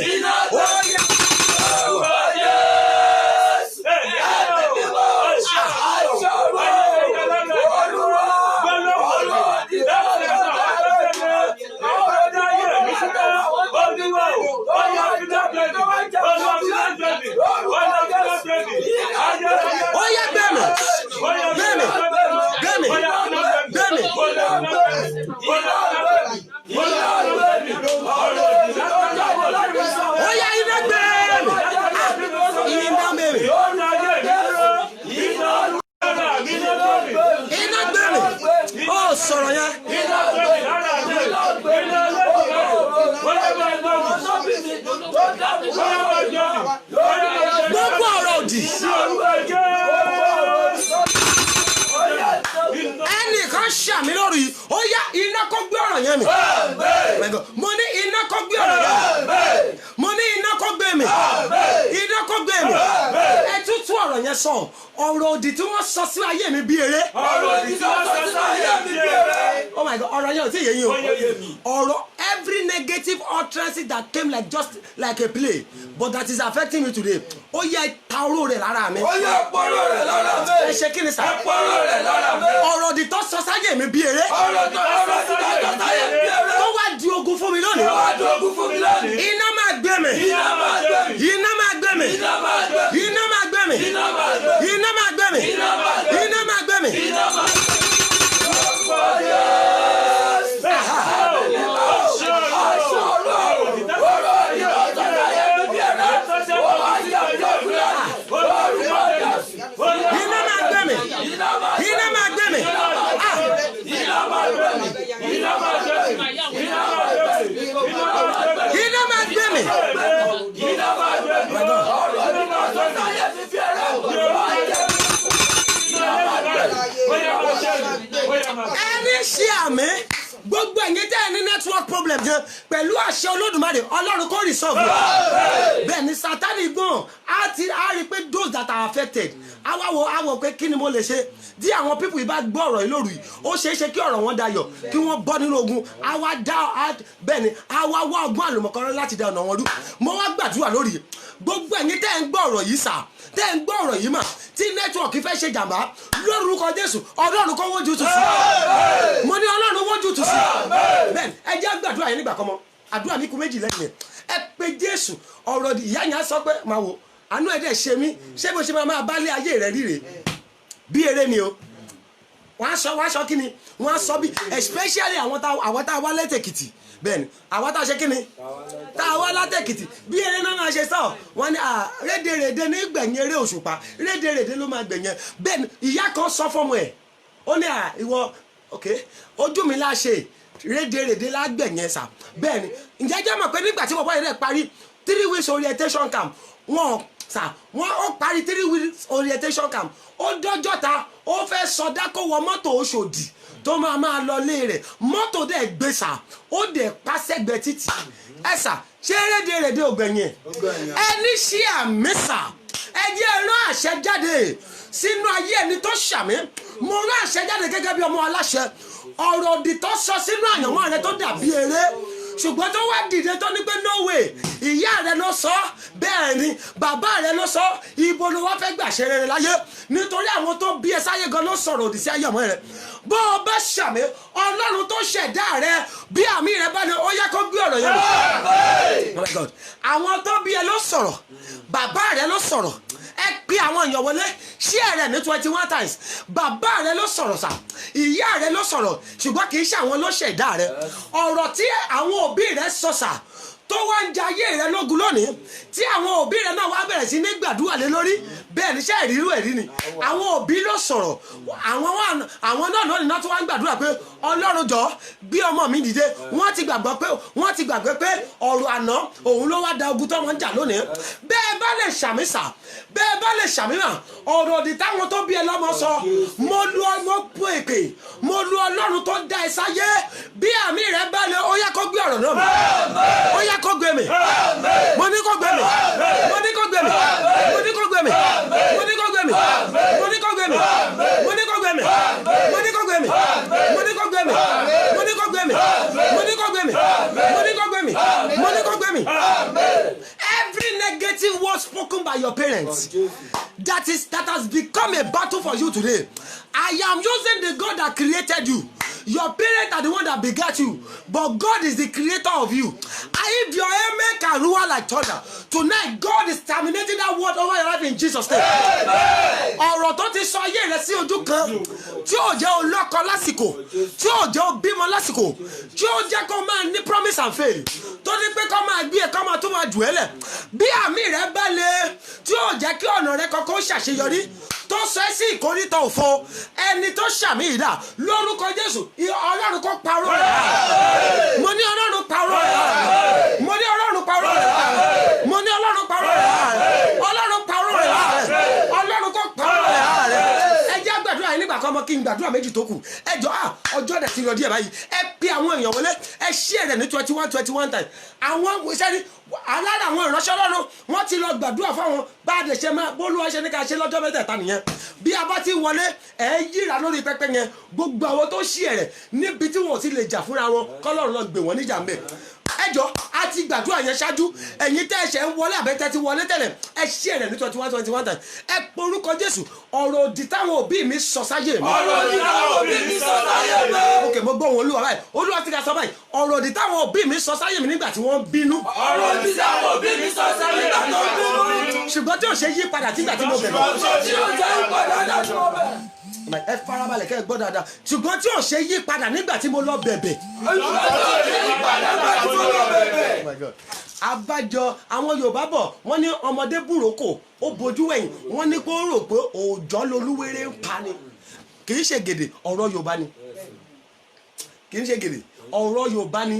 Speaker 2: Sọ̀rọ̀ yẹn. Gbogbo ọ̀rọ̀ òdì. Ẹnìkan ṣàmì lórí yìí, ó yá iná kó gbé ọ̀rọ̀ yẹn mi. Mo ní iná kó gbé ọ̀rọ̀ yẹn mi. Mo ní iná kó gbé mi. Iná kó gbé mi. Ẹ tútù ọ̀rọ̀ yẹn sọ. Ọ̀rọ̀ òdì tí wọ́n sọ sí ayé mi bí eré.
Speaker 3: Ọ̀rọ̀ òdì tí wọ́n sọ sí ayé mi bí eré.
Speaker 2: Oh my God, ọ̀rọ̀ yẹn ò tí ì yé yín o. Ọ̀rọ̀ every negative utterance that came like just like a play but that is affecting me today. Ó yẹ ta oró rẹ̀ lára mi.
Speaker 3: Ó yẹ pọ̀rọ̀ rẹ̀ lára mi.
Speaker 2: Ẹ ṣe kí ni sà?
Speaker 3: Ẹ pọ̀rọ̀ rẹ̀ lára mi.
Speaker 2: Ọ̀rọ̀ òdì tó sọ sáyé mi bí eré.
Speaker 3: Ọ̀rọ̀ òdì tó sọ sáyé mi bí eré.
Speaker 2: Tó wá di ogun fún mi lónìí.
Speaker 3: Tó wá di ogun fún mi lónìí.
Speaker 2: Iná máa gbé mi.
Speaker 3: Iná máa gbé mi.
Speaker 2: Iná máa gbé mi.
Speaker 3: Iná máa gbé mi.
Speaker 2: Iná máa gbé mi.
Speaker 3: Iná máa gbé mi.
Speaker 2: Iná máa gbé mi.
Speaker 3: Iná máa gbé mi.
Speaker 2: Iná máa gbé mi.
Speaker 3: Iná máa gbé mi. Ẹni ṣe àmì gbogbo ẹ̀yin tẹ́ ẹ ní network problem jẹ pẹ̀lú àṣẹ Olódùmarè Ọlọ́run kò resolve bẹ́ẹ̀ ni Sátánì gbọ́n á rí pé those that are affected awọ pé kí ni mo lè ṣe tí àwọn people yìí bá gbọ́ ọ̀rọ̀ yìí lóru yìí ó ṣeé ṣe kí ọ̀rọ̀ wọn dayọ̀ kí wọ́n bọ́ nínú ogun bẹ́ẹ̀ ni àwa wá ọgbọ́n àlùmọ̀kọ́rọ́ láti da ọ̀nà wọn rú mo wá gbàdúrà lórí gbogbo ẹ̀yin tẹ́ ẹ ń gbọ́ ọ̀rọ̀ yìí sà tẹ́ ẹ ń gbọ́ ọ̀rọ̀ yìí mà tí nẹ́tíwọ̀kì fẹ́ ṣe jàmbá lórúkọ Jésù Ọlọ́run kó wójú tù sí mo ní Ọlọ́run wójú tù sí bẹ́ẹ̀ ẹ jẹ́ gbàdúrà yẹn nígbà kan mọ́ àdúrà mi kù méjì lẹ́yìn ẹ pé Jésù ọ̀rọ̀ ìyá yẹn sọ pé máa wò àánú ẹ̀ dẹ̀ ṣe mí ṣé bó ṣe máa bá lé ayé rẹ̀ ríre bí eré ni o wọ́n á sọ kí ni wọ́n á sọ bí especially àwọn tá a wá lẹ́tẹ̀kìtì bẹ́ẹ̀ ni àwọn tá a ṣe kí ni tá a wá látẹ̀kìtì bí eré náà máa ṣe sọ wọ́n ní rédèrèdè ní gbẹ̀yìn eré òṣùpá rédèrèdè ló máa gbẹ̀yìn bẹ́ẹ̀ ni ìyá kan sọ fọ́mọ ẹ̀ ó ní ìwọ ok ojú mi láṣẹ rédèrèdè lágbẹ̀yìn sà bẹ́ẹ̀ ni ǹjẹ́ jẹ́ mọ̀ pé nígbà tí bàbá yẹn rẹ̀ parí 3 weeks orientation camp wọ́n ó parí 3 weeks orientation camp ó dọ́jọ́ta ó fẹ́ sọdá kó wọ mọ́tò Òṣòdì tó máa lọ lé rẹ̀ mọ́tò dẹ̀ gbé sà ó dẹ̀ pàṣẹgbẹ títì ẹ sà ṣé rédèrèdè ògbẹ̀yìn ẹni ṣí àmì sà ẹ jẹ́ rán àṣẹ jáde sínú ayé ẹni tó ṣàmì mo rán àṣẹ jáde gẹ́gẹ́ bí ọmọ aláṣẹ ọ̀rọ̀ òdì tó sọ sínú àyànmọ́ rẹ tó dàbí eré
Speaker 2: ṣùgbọ́n tó wá dìde tó ní pé no way ìyá rẹ ló sọ bẹ́ẹ̀ ni bàbá rẹ ló sọ ibo ló wá fẹ́ gbà ṣe rere láyé nítorí àwọn tó bí ẹ sáyé gan ló sọ̀rọ̀ òdì sí ayé ọmọ rẹ bó o bá ṣàmì ọlọ́run tó ṣẹ̀dá rẹ bí àmì rẹ bá ní ó yẹ kó gbé ọ̀rọ̀ yẹn lọ. àwọn tó bí ẹ ló sọ̀rọ̀ bàbá rẹ ló sọ̀rọ̀ ẹ pe àwọn èèyàn wọlé share rẹ ní 21 times bàbá rẹ ló sọ̀rọ̀ sà ìyá rẹ ló sọ̀rọ̀ ṣùgbọ́n kì í ṣe àwọn ló ṣẹ̀dá rẹ ọ̀rọ̀ tí àwọn òbí rẹ sọ sà tó wá ń jayé rẹ lógun lónìí tí àwọn òbí rẹ náà wá bẹ̀rẹ̀ sí ní gbàdúrà lé lórí bẹ́ẹ̀ níṣẹ́ ìrírú ẹ̀rí ni àwọn òbí ló sọ̀rọ̀ àwọn náà lónìí náà tó wá ń gbàdúrà pé ọlọ́run jọ bí ọmọ mi dìde wọ́n ti gbàgbé pé ọ̀rọ̀ àná òun ló wá da ogun tó wọ́n ń jà lónìí bẹ́ẹ̀ bá lè ṣàmì sà bẹ́ẹ̀ bá lè ṣàmì mà ọ̀rọ̀ òdì táwọn tó bí ẹ lọ́mọ sọ mo lu ọmọ pọ̀ èpè mo lu ọlọ́run tó dá ẹ sáyé bí àmì rẹ bá lè ó yá kó gbé ọ̀rọ̀ náà ó yá kó gbé mi mo ní kó gbé mi mo ní kó gbé mi mo ní kó gbé mi mo ní kó gbé mi mo ní kó gbé mi mo ní kó gbé mi mo ní kó gbé mi mo ní kó gbé mi mo ní kó gbé mi mo ní kó gbé mi mo ní kó gbé mi mo ní kó gbé mi. Every negative word spoken by your parents that has become a battle for you today, I am using the God that created you. Your parents are the one that begat you, but God is the creator of you. And if your amen can roar like thunder, tonight God is terminating that word over your life in Jesus' name. Ọ̀rọ̀ tó ti sọ ayé rẹ̀ sí ojú kan, tí ó jẹ́ olóko lásìkò, tí ó jẹ́ obímọ lásìkò, tí ó jẹ́ kó máa ní promise and fail, tó ní pé kó máa gbé ẹ̀ kó máa tó máa jù ẹ́ lẹ̀. Bí àmì rẹ̀ bá le, tí ó jẹ́ kí ọ̀nà rẹ̀ kọ́kọ́ ṣàṣeyọrí, tó sọ ẹ́ sí ìkórìtà òfo, ẹni tó ṣàmì ìdá lórúkọ Jésù. Ọlọ́run kó parọ́ rẹ̀ mo ní ọlọ́run parọ́ rẹ̀ mo ní ọlọ́run parọ́ rẹ̀ mo ní ọlọ́run parọ́ rẹ̀ ọlọ́run parọ́ rẹ̀ ọlọ́run kó parọ́ rẹ̀ ẹ jẹ́ gbàdúrà yìí nígbà kan ọmọ kí n gbàdúrà méjì tó kù ẹ jọ ọjọ́ rẹ̀ ti lọ díẹ̀ báyìí ẹ pe àwọn èèyàn wọlé ẹ share rẹ̀ ní 21 times àwọn ìṣẹ́ni alára àwọn ìránṣẹ́ ọlọ́run wọ́n ti lọ gbàdúrà fáwọn bá a dẹ̀ ṣe máa bólúwa ṣe ní ká ṣe lọ́jọ́ mẹ́tẹ̀ẹ̀ta nìyẹn bí a bá ti wọlé ẹ yíra lórí pẹpẹ yẹn gbogbo àwọn tó ṣí ẹ̀rẹ̀ níbi tí wọn ò ti lè jà fúnra wọn kọ́lọ́run lọ gbé wọn níjà ń bẹ̀ ẹjọ́ a ti gbàdúrà yẹn ṣáájú ẹ̀yin tẹ́ ẹ̀ṣẹ̀ ń wọlé àbẹ́tẹ́ ti wọlé tẹ́lẹ̀ ẹ ṣí ẹ̀rẹ̀ ní 21 times ẹ porúkọ Jésù ọ̀rọ̀ òdì táwọn òbí mi sọ sáyé mi.
Speaker 3: ọ̀rọ̀ òdì táwọn òbí mi sọ sáyé mi.
Speaker 2: ok mo gbọ́ wọn olúwa báyìí olúwa ti ka sọ báyìí ọ̀rọ̀ òdì táwọn òbí mi sọ sáyé mi nígbà tí wọ́n bínú.
Speaker 3: ọ̀rọ̀ òdì táwọn òbí mi sọ sáyé mi nígbà tí wọ́n bínú.
Speaker 2: ṣùgbọ́n tí ò ṣe yí padà nígbà tí mo bẹ̀rẹ̀. ẹ farabalẹ̀ kẹ́ ẹ gbọ́ dáadáa ṣùgbọ́n tí ò ṣe yí padà nígbà tí mo lọ bẹ̀bẹ̀. abájọ àwọn Yorùbá bọ̀ wọ́n ní ọmọdé búròkò ó bojú ẹ̀yìn wọ́n ní kó rò pé òòjọ́ lolúwere ń pa ni kì í ṣe gèdè ọ̀rọ̀ Yorùbá ni kì í ṣe gèdè ọ̀rọ̀ Yorùbá ni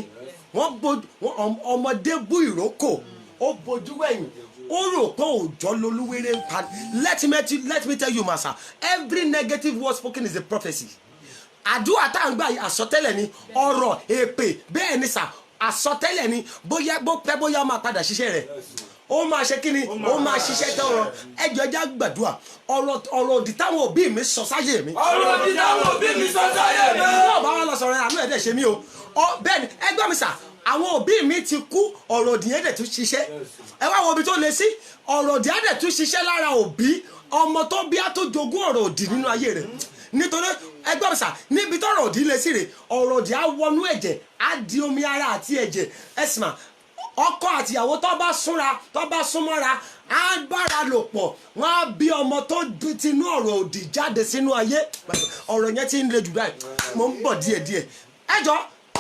Speaker 2: ọmọdé bú ìrókò ó bojú ẹ̀yìn ó rò pé òòjọ́ lolúwere ń pa ni. Let me tell you masa every negative word spoken is a prophecy. àdúrà tá à ń gbà àsọtẹ́lẹ̀ ni ọ̀rọ̀ èpè bẹ́ẹ̀ ni sà àsọtẹ́lẹ̀ ni bóyá bó pẹ́ bóyá ó máa padà ṣiṣẹ́ rẹ̀ ó máa ṣe kíni ó máa ṣiṣẹ́ tọrọ ẹjọ́ ẹjá gbàdúrà ọ̀rọ̀ òdì táwọn òbí mi sọ sáyé mi.
Speaker 3: ọ̀rọ̀ òdì táwọn òbí mi sọ sáyé mi.
Speaker 2: náà bá wọn lọ sọ̀rọ̀ àánú ẹ̀dẹ̀ ṣe mí o bẹ́ẹ̀ ni ẹgbẹ́ mi sà àwọn òbí mi ti kú ọ̀rọ̀ òdì yẹn dẹ̀ tún ṣiṣẹ́ ẹ wá wo ibi tó le sí ọ̀rọ̀ òdì yẹn dẹ̀ tún ṣiṣẹ́ lára òbí ọmọ tó bí á tó jogún ọ̀rọ̀ òdì nínú ayé rẹ̀ nítorí ẹgbẹ́ mi sà níbi tọ́rọ̀ òdì le sí rè ọ̀rọ̀ òdì á wọnú ẹ̀jẹ̀ á di omi ara àti ẹ̀jẹ̀ ẹ̀sìn ọkọ àtìyàwó tó bá súnmọ́ra á bára lò pọ̀ wọ́n á bí ọmọ tó tinú ọ̀rọ̀ òdì jáde sínú ayé ọ̀rọ̀ yẹn ti ń le jù báyìí mo ń bọ̀ díẹ̀díẹ̀ ẹjọ́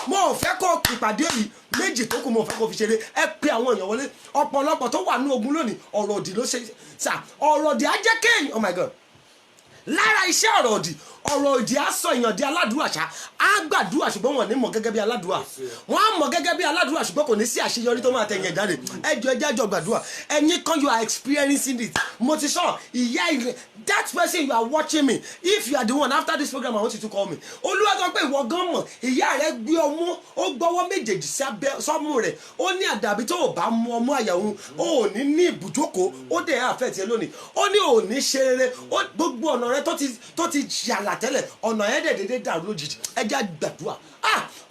Speaker 2: mo ò fẹ́ kó ìpàdé yìí méjì tó kù mo fẹ́ kó fi ṣeré ẹ pé àwọn èèyàn wọlé ọ̀pọ̀lọpọ̀ tó wà ní ogun lónìí ọ̀rọ̀ òdì ló ṣe sà ọ̀rọ̀ òdì á jẹ́ kéèyàn oh my God lára iṣẹ́ ọ̀rọ̀ òdì á sọ èèyàn di aládùúrà ṣá á gbàdúrà ṣùgbọ́n wọn ní mọ̀ gẹ́gẹ́ bí aládùúrà wọn á mọ̀ gẹ́gẹ́ bí aládùúrà ṣùgbọ́n kò ní sí àṣeyọrí tó máa tẹ̀yìn jáde ẹjọ́ gbàdúrà ẹ̀yin kan you are experiencing it mo ti sọ ìyá ilẹ̀ that person you are watching me if you are the one after this program I want you to call me olúwa sọ pé ìwọ gan mọ̀ ìyá rẹ gbé ọmú ó gbọ́wọ́ méjèèjì sọ́mú rẹ̀ ó ní àdàbí tó o bá mú ọmú àyàwó ó ní ní ibùjókòó ó dẹ̀ àfẹ́ tiẹ̀ lónìí ó ní ò ní ṣe rere gbogbo ọ̀nà rẹ tó ti yàlà gbà tẹ́lẹ̀ ọ̀nà yẹn dẹ̀ dédé dàrú lójijì ẹ jẹ́ gbàdúrà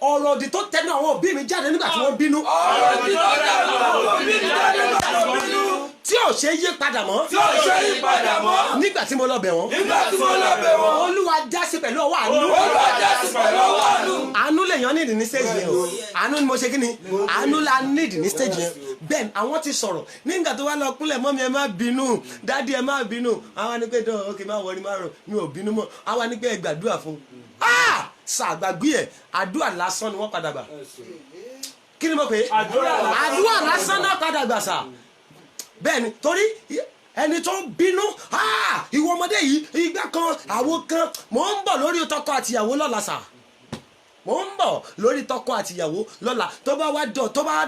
Speaker 2: ọ̀rọ̀ òdì tó tẹnu àwọn òbí mi jáde nígbà tí wọ́n bínú.
Speaker 3: ọ̀rọ̀ òdì tó tẹnu àwọn òbí mi jáde nígbà tí wọ́n bínú.
Speaker 2: tí ò ṣe yí padà mọ́.
Speaker 3: tí ò ṣe yí padà mọ́.
Speaker 2: nígbà tí mo lọ bẹ̀ wọ́n.
Speaker 3: nígbà tí mo lọ bẹ̀ wọ́n.
Speaker 2: olúwa jásí pẹ̀lú ọwọ́ àánú.
Speaker 3: olúwa jásí pẹ̀lú ọwọ́ àánú.
Speaker 2: àánú lèèyàn nídìí ní stage yẹn o àánú ni mo ṣe kí ni àánú la nídìí ní stage yẹn bẹ́ẹ̀ àwọn ti sọ̀rọ̀ nígbà tó wá lọ kúnlẹ̀ mọ́mi ẹ má bínú dádì ẹ má bínú àwa ni pé dán ok má wọrí má rọ mi ò bínú mọ́ àwa ni pé ẹ gbàdúrà fún ṣàgbàgbé ẹ àdúrà lásán ni wọ́n padà gbà kí ni mo pè é àdúrà lásán náà padà gbà sà bẹ́ẹ̀ ni torí ẹni tó ń bínú ìwọ ọmọdé yìí ìgbà kan àwo kan mò ń bọ̀ lórí tọkọ àtìyàwó lọ́la sà mò ń bọ̀ lórí tọkọ àtìyàwó lọ́la tó bá wá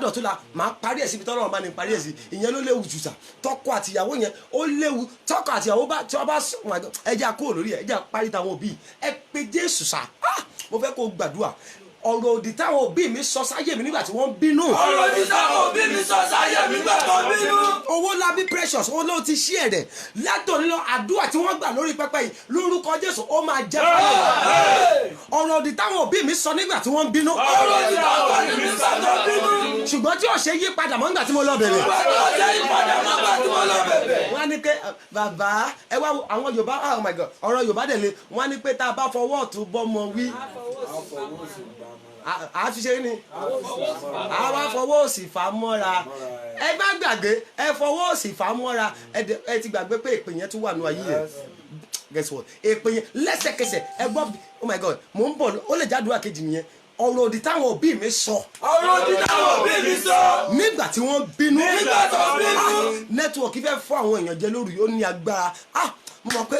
Speaker 2: dọ̀tún la máa parí ẹ̀ síbi tọ́lọ́run bá ní parí ẹ̀ sí ìyẹn ló léwu jù sà tọkọ àtìyàwó yẹn ó léwu tọkọ àtìyàwó bá tí wọ́n bá ẹja kúrò lórí ẹ̀ ẹja parí táwọn òbí ẹ pé Jésù sà mo fẹ́ kó gbàdúrà ọ̀rọ̀ òdì táwọn òbí mi sọ sáyé mi nígbà tí wọ́n bínú.
Speaker 3: ọ̀rọ̀ òdì táwọn òbí mi sọ sáyé mi nígbà tí wọ́n bínú.
Speaker 2: owó labí precious owó ló ti ṣí ẹ̀rẹ̀ látòní lọ àdúrà tí wọ́n gbà lórí pẹpẹ yìí lórúkọ Jésù ó máa jẹ́ fáwọn. ọ̀rọ̀ òdì táwọn òbí mi sọ nígbà tí wọ́n bínú.
Speaker 3: ọ̀rọ̀ òdì táwọn òbí mi sọ nígbà tí wọ́n bínú.
Speaker 2: ṣùgbọ́n tí ò ṣe yí padà mọ́ nígbà tí mo lọ bẹ̀rẹ̀. wọ́n á ní pé bàbá ẹ wá àwọn Yorùbá oh my God ọ̀rọ̀ Yorùbá dẹ̀ le wọ́n á ní pé tá a bá fọwọ́ ọ̀tún bọ́mọ wí a fi ṣe ni a wá fọwọ́ òsì fà mọ́ra ẹ bá gbàgbé ẹ fọwọ́ òsì fà mọ́ra ẹ ti gbàgbé pé èpè yẹn tún wà nù ayé yẹn guess what èpè yẹn lẹ́sẹ̀kẹsẹ̀ ẹ gbọ́ oh my God mò ń bọ̀ ó lè jádùúrà kejì nìyẹn ọ̀rọ̀ òdì táwọn òbí mi sọ.
Speaker 3: ọ̀rọ̀ òdì táwọn òbí mi sọ.
Speaker 2: nígbà tí wọ́n bínú.
Speaker 3: nígbà tí wọ́n bínú.
Speaker 2: nẹ́tíwọ̀kì fẹ́ fún àwọn èèyàn jẹ lórí ó ní agbára mo mọ̀ pé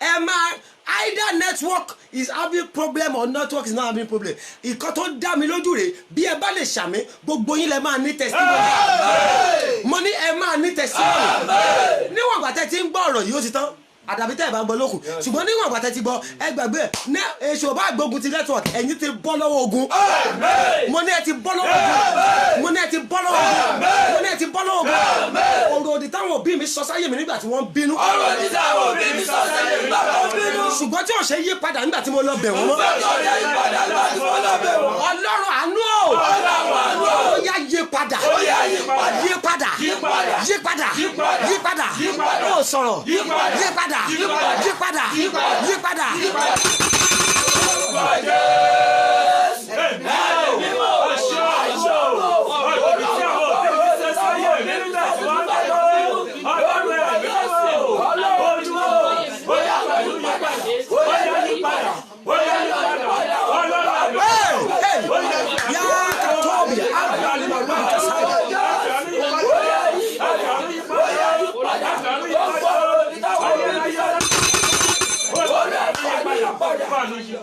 Speaker 2: ẹ máa either network is having problem or network is not having problem ìkan tó dá mi lójú rẹ̀ bí ẹ bá lè ṣàmì gbogbo yín lẹ máa ní testimony mo ní ẹ máa ní testimony níwọ̀n ìgbà tẹ́ ti ń gbọ́ ọ̀rọ̀ yìí ó ti tán àdàbí tẹ́ ẹ̀ bá gbọ́ lókun ṣùgbọ́n níwọ̀n ìgbà tẹ́ ti gbọ́ ẹ gbàgbé ní èṣù ọba àgbógun ti network ẹ̀yin ti bọ́ lọ́wọ́ ogun mo ní ẹ ti bọ́ lọ́wọ́ ogun mo ní ẹ ti bọ́ lọ́wọ́ ogun mo ní ẹ ti bọ́ lọ́wọ́ ogun ọ̀rọ̀ òdì táwọn òbí mi sọ sáyé mi nígbà tí wọ́n bínú
Speaker 3: ọ̀rọ̀ òdì táwọn òbí mi sọ sáyé mi nígbà tí wọ́n bínú
Speaker 2: ṣùgbọ́n tí ò ṣe yí padà nígbà tí mo lọ bẹ̀ wọ́n mọ́ ọlọ́run àánú ó yá yí padà yí padà yí padà yí padà ó sọ̀rọ̀ yí padà yí padà yí padà.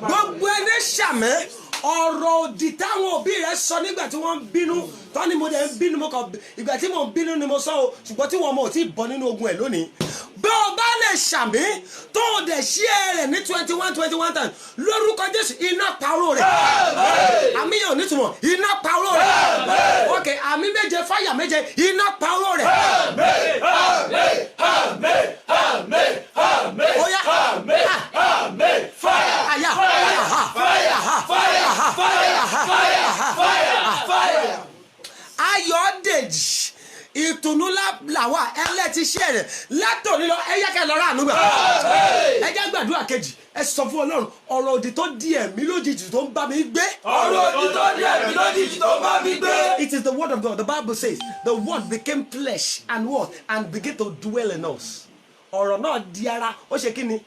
Speaker 2: gbogbo ẹni ṣàmẹ́ ọ̀rọ̀ òdì táwọn òbí rẹ̀ sọ nígbà tí wọ́n ń bínú tọ́ni mo dẹ̀ ń bínú mo kàn ìgbà tí mo ń bínú ni mo sọ o ṣùgbọ́n tí wọ́n mọ̀ ò tí ì bọ́ nínú ogun ẹ̀ lónìí bí o bá lè ṣàmì tó o dẹ̀ ṣí ẹ rẹ̀ ní 21 times lórúkọ Jésù iná parọ́ rẹ̀ àmì yẹn ò nítumọ̀ iná parọ́ rẹ̀ ok àmì méje fáyà méje iná parọ́ rẹ̀ oya fire aya fire Ayọ̀dèjì ìtùnú làwà ẹlẹ́tíṣẹ́ rẹ̀ látòní lọ ẹ̀yẹ́kẹ́ lọ́rọ̀ ànúgbà ẹ̀jẹ̀ gbàdúrà kejì ẹ sọ fún Ọlọ́run ọ̀rọ̀ òdì tó di ẹ̀mí lójijì tó ń bá mi gbé.
Speaker 3: ọ̀rọ̀ òdì tó di ẹ̀mí lójijì tó ń bá mi gbé.
Speaker 2: It is the word of God. The Bible says the word became flesh and what and began to dwell in us. ọ̀rọ̀ náà di ara ó ṣe kí ni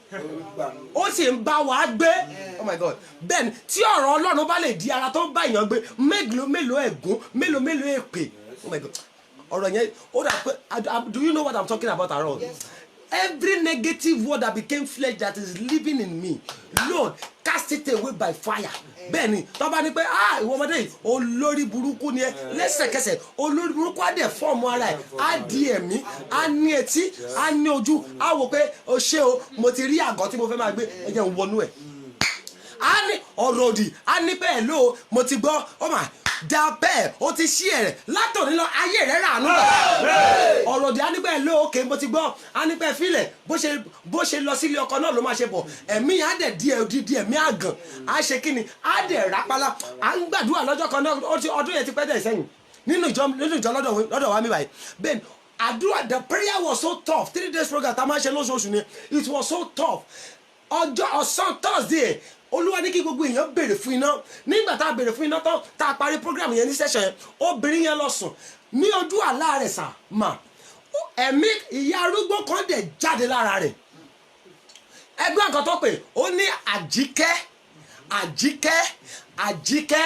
Speaker 2: ó sì ń bá wa gbé oh my God bẹ́ẹ̀ni tí ọ̀rọ̀ Ọlọ́run bá lè di ara tó ń bá èèyàn gbé mélòó ẹ̀gún mélòó èpè oh my God ọ̀rọ̀ yẹn ó dà pé do you know what I'm talking about at all? Every negative word that became flesh that is living in me Lord cast it away by fire. bẹ́ẹ̀ni tọ́ba ní pé ìwọ ọmọdé yìí olórí burúkú ni ẹ lẹ́sẹ̀kẹsẹ̀ olórí burúkú á dẹ̀ fọ́ọ̀mù ara ẹ̀ á di ẹ̀mí á ní etí á ní ojú á wò pé o ṣé o mo ti rí àgọ́ tí mo fẹ́ máa gbé ẹ jẹ́ n wọnú ẹ̀ á ní ọ̀rọ̀ òdì á ní pé ẹ̀ lóo mo ti gbọ́ dapẹ́ o ti ṣí ẹ̀rẹ̀ látòní lọ ayé rẹ̀ ràánú gbà ọ̀rọ̀ òdì anígbẹ́ ló òkè mo ti gbọ́ anígbẹ́ filẹ̀ bó ṣe lọ sílé ọkọ náà ló máa ṣe bọ̀ ẹ̀mí á dẹ̀ di odidi ẹ̀mí àgàn á ṣe kíni á dẹ̀ rápálá à ń gbàdúrà lọ́jọ́ kan náà ọdún yẹn ti pẹ́ dẹ̀ sẹ́yìn nínú ìjọ lọ́dọ̀ wa mi báyìí bẹ́ẹ̀ àdúrà the prayer was so tough 3 days program tá a máa ṣe lóṣooṣù ni it was so tough ọjọ́ ọ̀sán Thursday olúwa ní kí gbogbo èèyàn béèrè fún iná nígbà tá a béèrè fún iná tán tá a parí program yẹn ní session yẹn obìnrin yẹn lọ sùn ní ojú àlá rẹ̀ sà mà ẹ̀mí ìyá arúgbó kan dẹ̀ jáde lára rẹ̀ ẹgbẹ́ nǹkan tó pè ó ní àjíkẹ́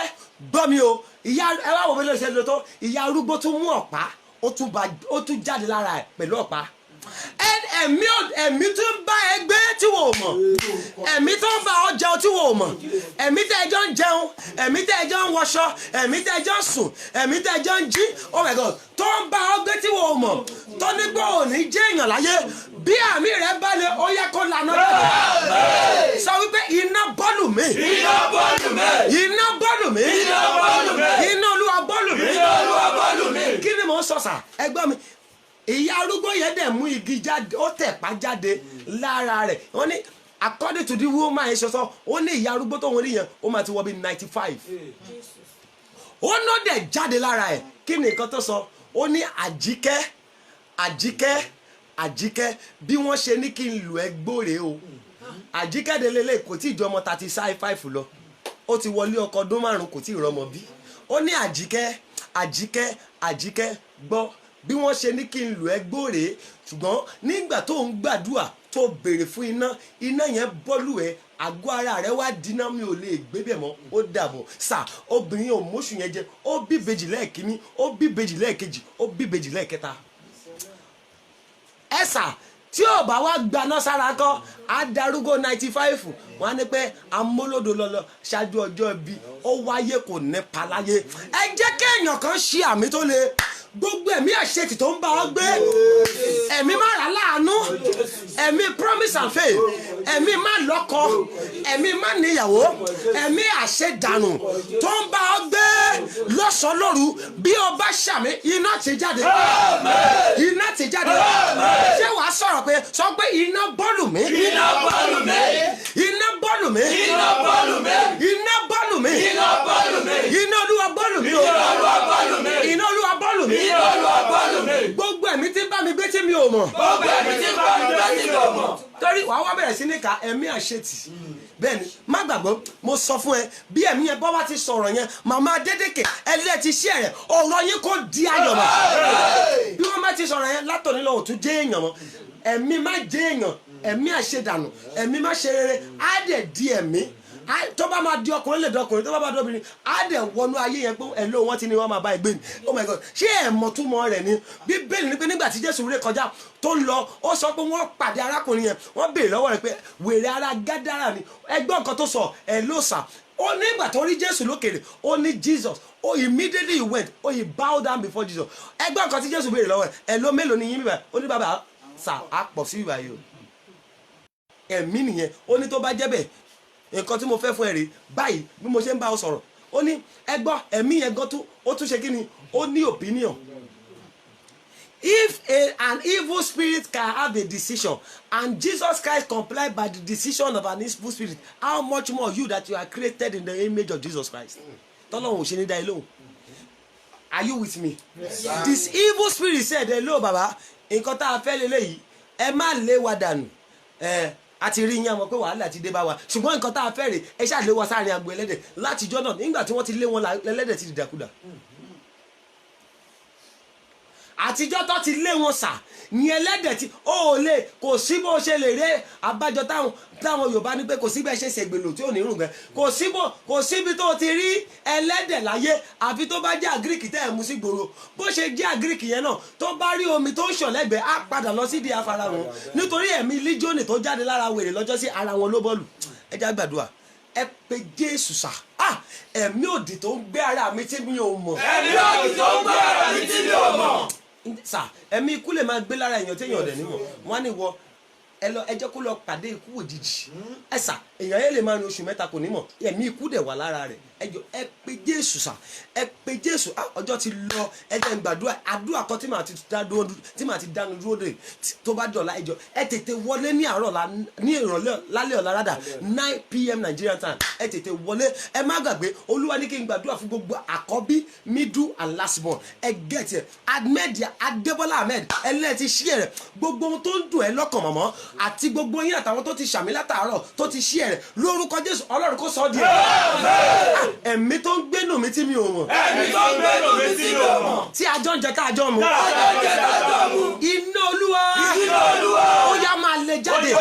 Speaker 2: gbọ́ mi o ìyá ẹ wá wò mí lóṣèlú ló tó ìyá arúgbó tún mú ọ̀pá ó tún jáde lára ẹ̀ pẹ̀lú ọ̀pá ẹ̀mí tó ń bá ẹ gbé tí wò ó mọ̀ ẹ̀mí tó ń bá ọ jẹun tí wò ó mọ̀ ẹ̀mí tẹ́ ẹ jọ ń jẹun ẹ̀mí tẹ́ ẹ jọ ń wọṣọ ẹ̀mí tẹ́ ẹ jọ ń sùn ẹ̀mí tẹ́ ẹ jọ ń jí oh my God tó ń bá ọ gbé tí wò ó mọ̀ tó ní pé ò ní jẹ́ èèyàn láyé bí àmì rẹ bá lè ó yẹ kó lànà lọ́dọ̀ sọ wípé iná bọ́ọ̀lù mi iná bọ́ọ̀lù mi iná olúwa bọ́ọ̀lù mi kí ni mò ń sọ sà ẹgbọ́n mi ìyá arúgbó yẹn dẹ̀ mú igi jáde ó tẹ̀pá jáde lára rẹ̀ wọ́n ní according to the woman yẹn sọ ó ní ìyá arúgbó tó wọ́n rí yẹn ó máa ti wọ bí 95 ó ná dẹ̀ jáde lára ẹ̀ kí ni nǹkan tó sọ ó ní àjíkẹ́ bí wọ́n ṣe ní kí n lù ẹ́ gbóre o àjíkẹ́ delele kò tí ì jọ ọmọ 35 lọ ó ti wọlé ọkọ ọdún 5 kò tí ì rọmọ bí ó ní àjíkẹ́ gbọ́ bí wọ́n ṣe ní kí n lù ẹ́ gbóre ṣùgbọ́n nígbà tó ń gbàdúrà tó béèrè fún iná yẹn bọ́lù ẹ̀ àgọ́ ara rẹ̀ wá dínà mi ò lè gbé bẹ̀ mọ́ ó dàbọ̀ sà obìnrin ò mọ́ṣù yẹn jẹ ó bí bèjì lẹ́ẹ̀kíní ó bí bèjì lẹ́ẹ̀kejì ó bí bèjì lẹ́ẹ̀kẹta ẹ sà tí ò bá wá gbaná sára kọ́ á darúgbó 95 wọ́n á ní pé amólódò lọ́lọ́ ṣáájú ọjọ́ ibi ó wáyé kò ní paláyé ẹ jẹ́ kéèyàn kan ṣe àmì tó le gbogbo ẹ̀mí àṣetì tó ń bá ọ gbé ẹ̀mí má rà láàánú ẹ̀mí promise and faith ẹ̀mí má lọ́kọ ẹ̀mí má níyàwó ẹ̀mí àṣedànù tó ń bá ọ gbé lọ́sàn-án lóru bí o bá ṣàmì iná ti jáde iná ti jáde ṣé wàá sọ̀rọ̀ pé sọ pé iná bọ́ọ̀lù mi iná bọ́ọ̀lù mi iná bọ́ọ̀lù mi iná bọ́ọ̀lù mi iná bọ́ọ̀lù mi iná bọ́ọ̀lù mi iná olúwa bọ́ọ̀lù mi iná olúwa bọ́ọ̀lù mi iná olúwa bọ́ọ̀lù mi gbogbo ẹ̀mí tí ń bá mi gbé tí mi ò mọ̀ torí wàá wá bẹ̀rẹ̀ sí ní ká ẹ̀mí àṣetì bẹ́ẹ̀ ni má gbàgbọ́ mo sọ fún ẹ bí ẹ̀mí yẹn bọ́ bá ti sọ̀rọ̀ yẹn màmá Adédèké ẹlẹ́ ti ṣí ẹ̀rẹ̀ ọ̀rọ̀ yín kò di ayọ̀ mọ́ bí wọ́n bá ti sọ̀rọ̀ yẹn látòní lọ òtún jẹ́ èèyàn mọ́ ẹ̀mí má jẹ́ èèyàn ẹ̀mí àṣedànù ẹ̀mí má ṣe rere á dẹ̀ di ẹ̀mí tó bá máa di ọkùnrin lè dọkùnrin tó bá di obìnrin á dẹ̀ wọnú ayé yẹn pé ẹ̀ló wọn ti ní wọn máa bá ẹgbẹ́ ni oh my God ṣé ẹ̀mọ́ túmọ̀ rẹ̀ ni Bíbélì ní pé nígbà tí Jésù ré kọjá tó ń lọ ó sọ pé wọ́n pàdé arákùnrin yẹn wọ́n béèrè lọ́wọ́ rẹ̀ pé wèrè ara Gádárà ni ẹgbọ́n nǹkan tó sọ ẹ̀ló sà ó nígbà tó rí Jésù lókèrè ó ní Jesus ó immediately he went ó he bowed down before Jesus ẹgbọ́n nǹkan tí Jésù béèrè lọ́wọ́ rẹ̀ ẹ̀ló mélòó ni yín bíbá ó ní bàbá sà á pọ̀ sí bíbá yìí o ẹ̀mí nìyẹn ó ní tó bá jẹ́ bẹ́ẹ̀ nǹkan tí mo fẹ́ fún ẹ rèé báyìí bí mo ṣe ń bá ọ sọ̀rọ̀ ó ní ẹgbọ́ ẹ̀mí yẹn gan ó tún ṣe kí ni ó ní opinion if an evil spirit can have a decision and Jesus Christ complied by the decision of an evil spirit how much more you that you are created in the image of Jesus Christ tọ́lọ́hún ò ṣe ní dá ilé òun are you with me yes, this evil spirit said hello baba nǹkan tá a fẹ́ lélẹ́yìí ẹ má lé wa dànù àti rí yín àmọ́ pé wàhálà ti dé bá wa ṣùgbọ́n nǹkan tá a fẹ́ rè ẹ ṣáà lé wọn sáàrin agbo ẹlẹ́dẹ̀ látijọ́ náà nígbà tí wọ́n ti lé wọn lẹ́lẹ́dẹ̀ ti dìdàkudà àtijọ́ tó ti lé wọn sà ní ẹlẹ́dẹ̀ tí ó lè kò sí bó ṣe lè ré abájọ táwọn Yorùbá ní pé kò sí bẹ́ẹ̀ ṣe ṣègbèlò tí ò ní rùn gan kò síbi tó ti rí ẹlẹ́dẹ̀ láyé àfi tó bá jẹ́ àgíríkì tẹ́ ẹ̀ mú sí gbòòrò bó ṣe jẹ́ àgíríkì yẹn náà tó bá rí omi tó ń ṣàn lẹ́gbẹ̀ẹ́ á padà lọ sídìí afárá wọn nítorí ẹ̀mí líjónì tó jáde lára wèrè lọ́jọ́ sí ara wọn ló bọ́ọ̀lù ẹ já gbàdúrà ẹ pe Jésù sà ẹ̀mí òdì tó ń gbé ara mi tí mi ò mọ̀ ẹ̀mí òdì tó ń gbé ara mi tí mi ò mọ̀ sà ẹ̀mí ikú lè máa gbé lára èèyàn téèyàn ọ̀dẹ̀ nímọ̀ wọ́n á ní wọ ẹ jẹ́ kó lọ pàdé ikú òjijì ẹ sà èèyàn yẹn lè máa ní oṣù mẹ́ta kò ní mọ̀ ẹ̀mí ikú dẹ̀ wà lára rẹ̀ ẹjọ ẹ pe Jésù sà ẹ pe Jésù ọjọ́ ti lọ ẹ jẹ́ n gbàdúrà àdúrà kan tí màá ti dánu dúró dè tó bá dọ̀la ẹjọ ẹ tètè wọlé ní àárọ̀ ní ìrọ̀lẹ́ lálẹ́ ọ̀la rádà 9 p.m. Nigerian time ẹ tètè wọlé ẹ má gbàgbé Olúwa ní kí n gbàdúrà fún gbogbo àkọ́bí middle and last born ẹ gẹ̀tì ẹ Adébọ́lá Ahmed ẹlẹ́ẹ̀tì ṣí ẹ̀rẹ̀ gbogbo ohun tó ń dùn ẹ lọ́kàn mọ̀mọ́ àti gbogbo yín àtàwọn tó ti ṣàmì látàárọ̀ tó ti ṣí ẹ̀rẹ̀ lórúkọ Jésù Ọlọ́run kó sọ ọ́ di ẹ̀mí tó ń gbénú mi tí mi ò mọ̀.
Speaker 3: ẹ̀mí tó ń gbénú mi tí mi ò mọ̀.
Speaker 2: tí a jọ ń jẹ tá a jọ mu. iná Olúwa. ó yá máa lè jáde.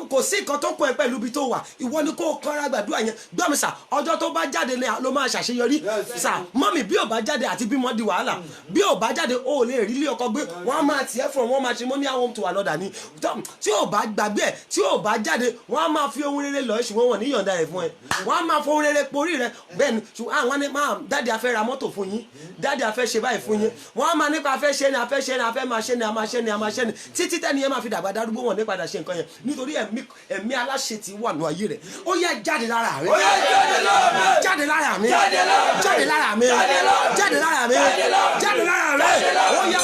Speaker 2: kò sí nǹkan tó kọ ẹ pẹ̀lú ibi tó wà ìwọ ni kò kọ́ra gbàdúrà yẹn gbọ́ mi sà ọjọ́ tó bá jáde ló máa ṣàṣeyọrí sà mọ́mì bí ò bá jáde àti bímọ di wàhálà bí ò bá jáde ó lè rí ilé ọkọ gbé wọ́n á máa tiẹ̀ fún wọn matrimonial home to another ni tí ò bá gbàgbé ẹ̀ tí ò bá jáde wọ́n á máa fi ohun rere lọ ṣùgbọ́n wọn ní yọ̀ǹda rẹ̀ fún ẹ wọ́n á máa fọ ohun rere porí rẹ bẹ́ẹ̀ ni ṣùgbọ́n àwọn ni máa dáàdi afẹ́ ra mọ́tò fún yín dáàdi afẹ́ ṣe báyìí fún yín wọ́n á máa nípa afẹ́ ṣe ni afẹ́ ṣe ni afẹ́ máa ṣe ni a máa ṣe ni a máa ṣe ni títí tẹ́ni yẹn máa fi dàgbà darúgbó wọn ní padà ṣe nǹkan yẹn nítorí ẹ̀mí aláṣẹ ti wà nù ayé rẹ̀ ó yá jáde lára rẹ̀ jáde lára mi jáde lára mi jáde lára mi jáde lára rẹ̀ ó yá.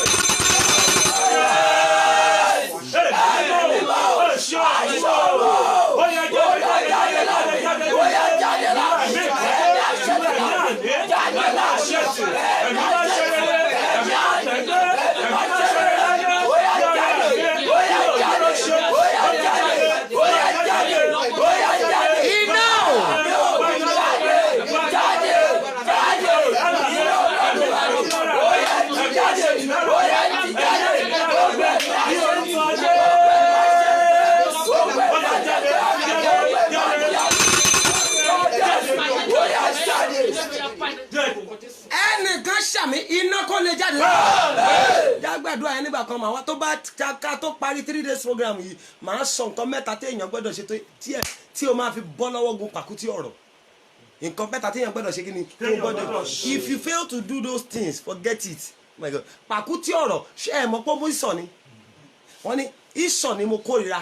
Speaker 2: ẹnìkan ṣàmì iná kó lè jáde jágbàdúrà yẹn nígbà kan mà wá tó bá ká tó parí 3 days program yìí màá sọ nǹkan mẹ́ta téèyàn gbọ́dọ̀ ṣe tí o máa fi bọ́ lọ́wọ́ gun pàkútí ọ̀rọ̀ nǹkan mẹ́ta téèyàn gbọ́dọ̀ ṣe kí ni tó gbọ́dọ̀ if you fail to do those things forget it oh my God pàkútí ọ̀rọ̀ ṣé ẹ mọ̀ pé mo sọ ni wọ́n ní ìsọ̀ ni mo kórìíra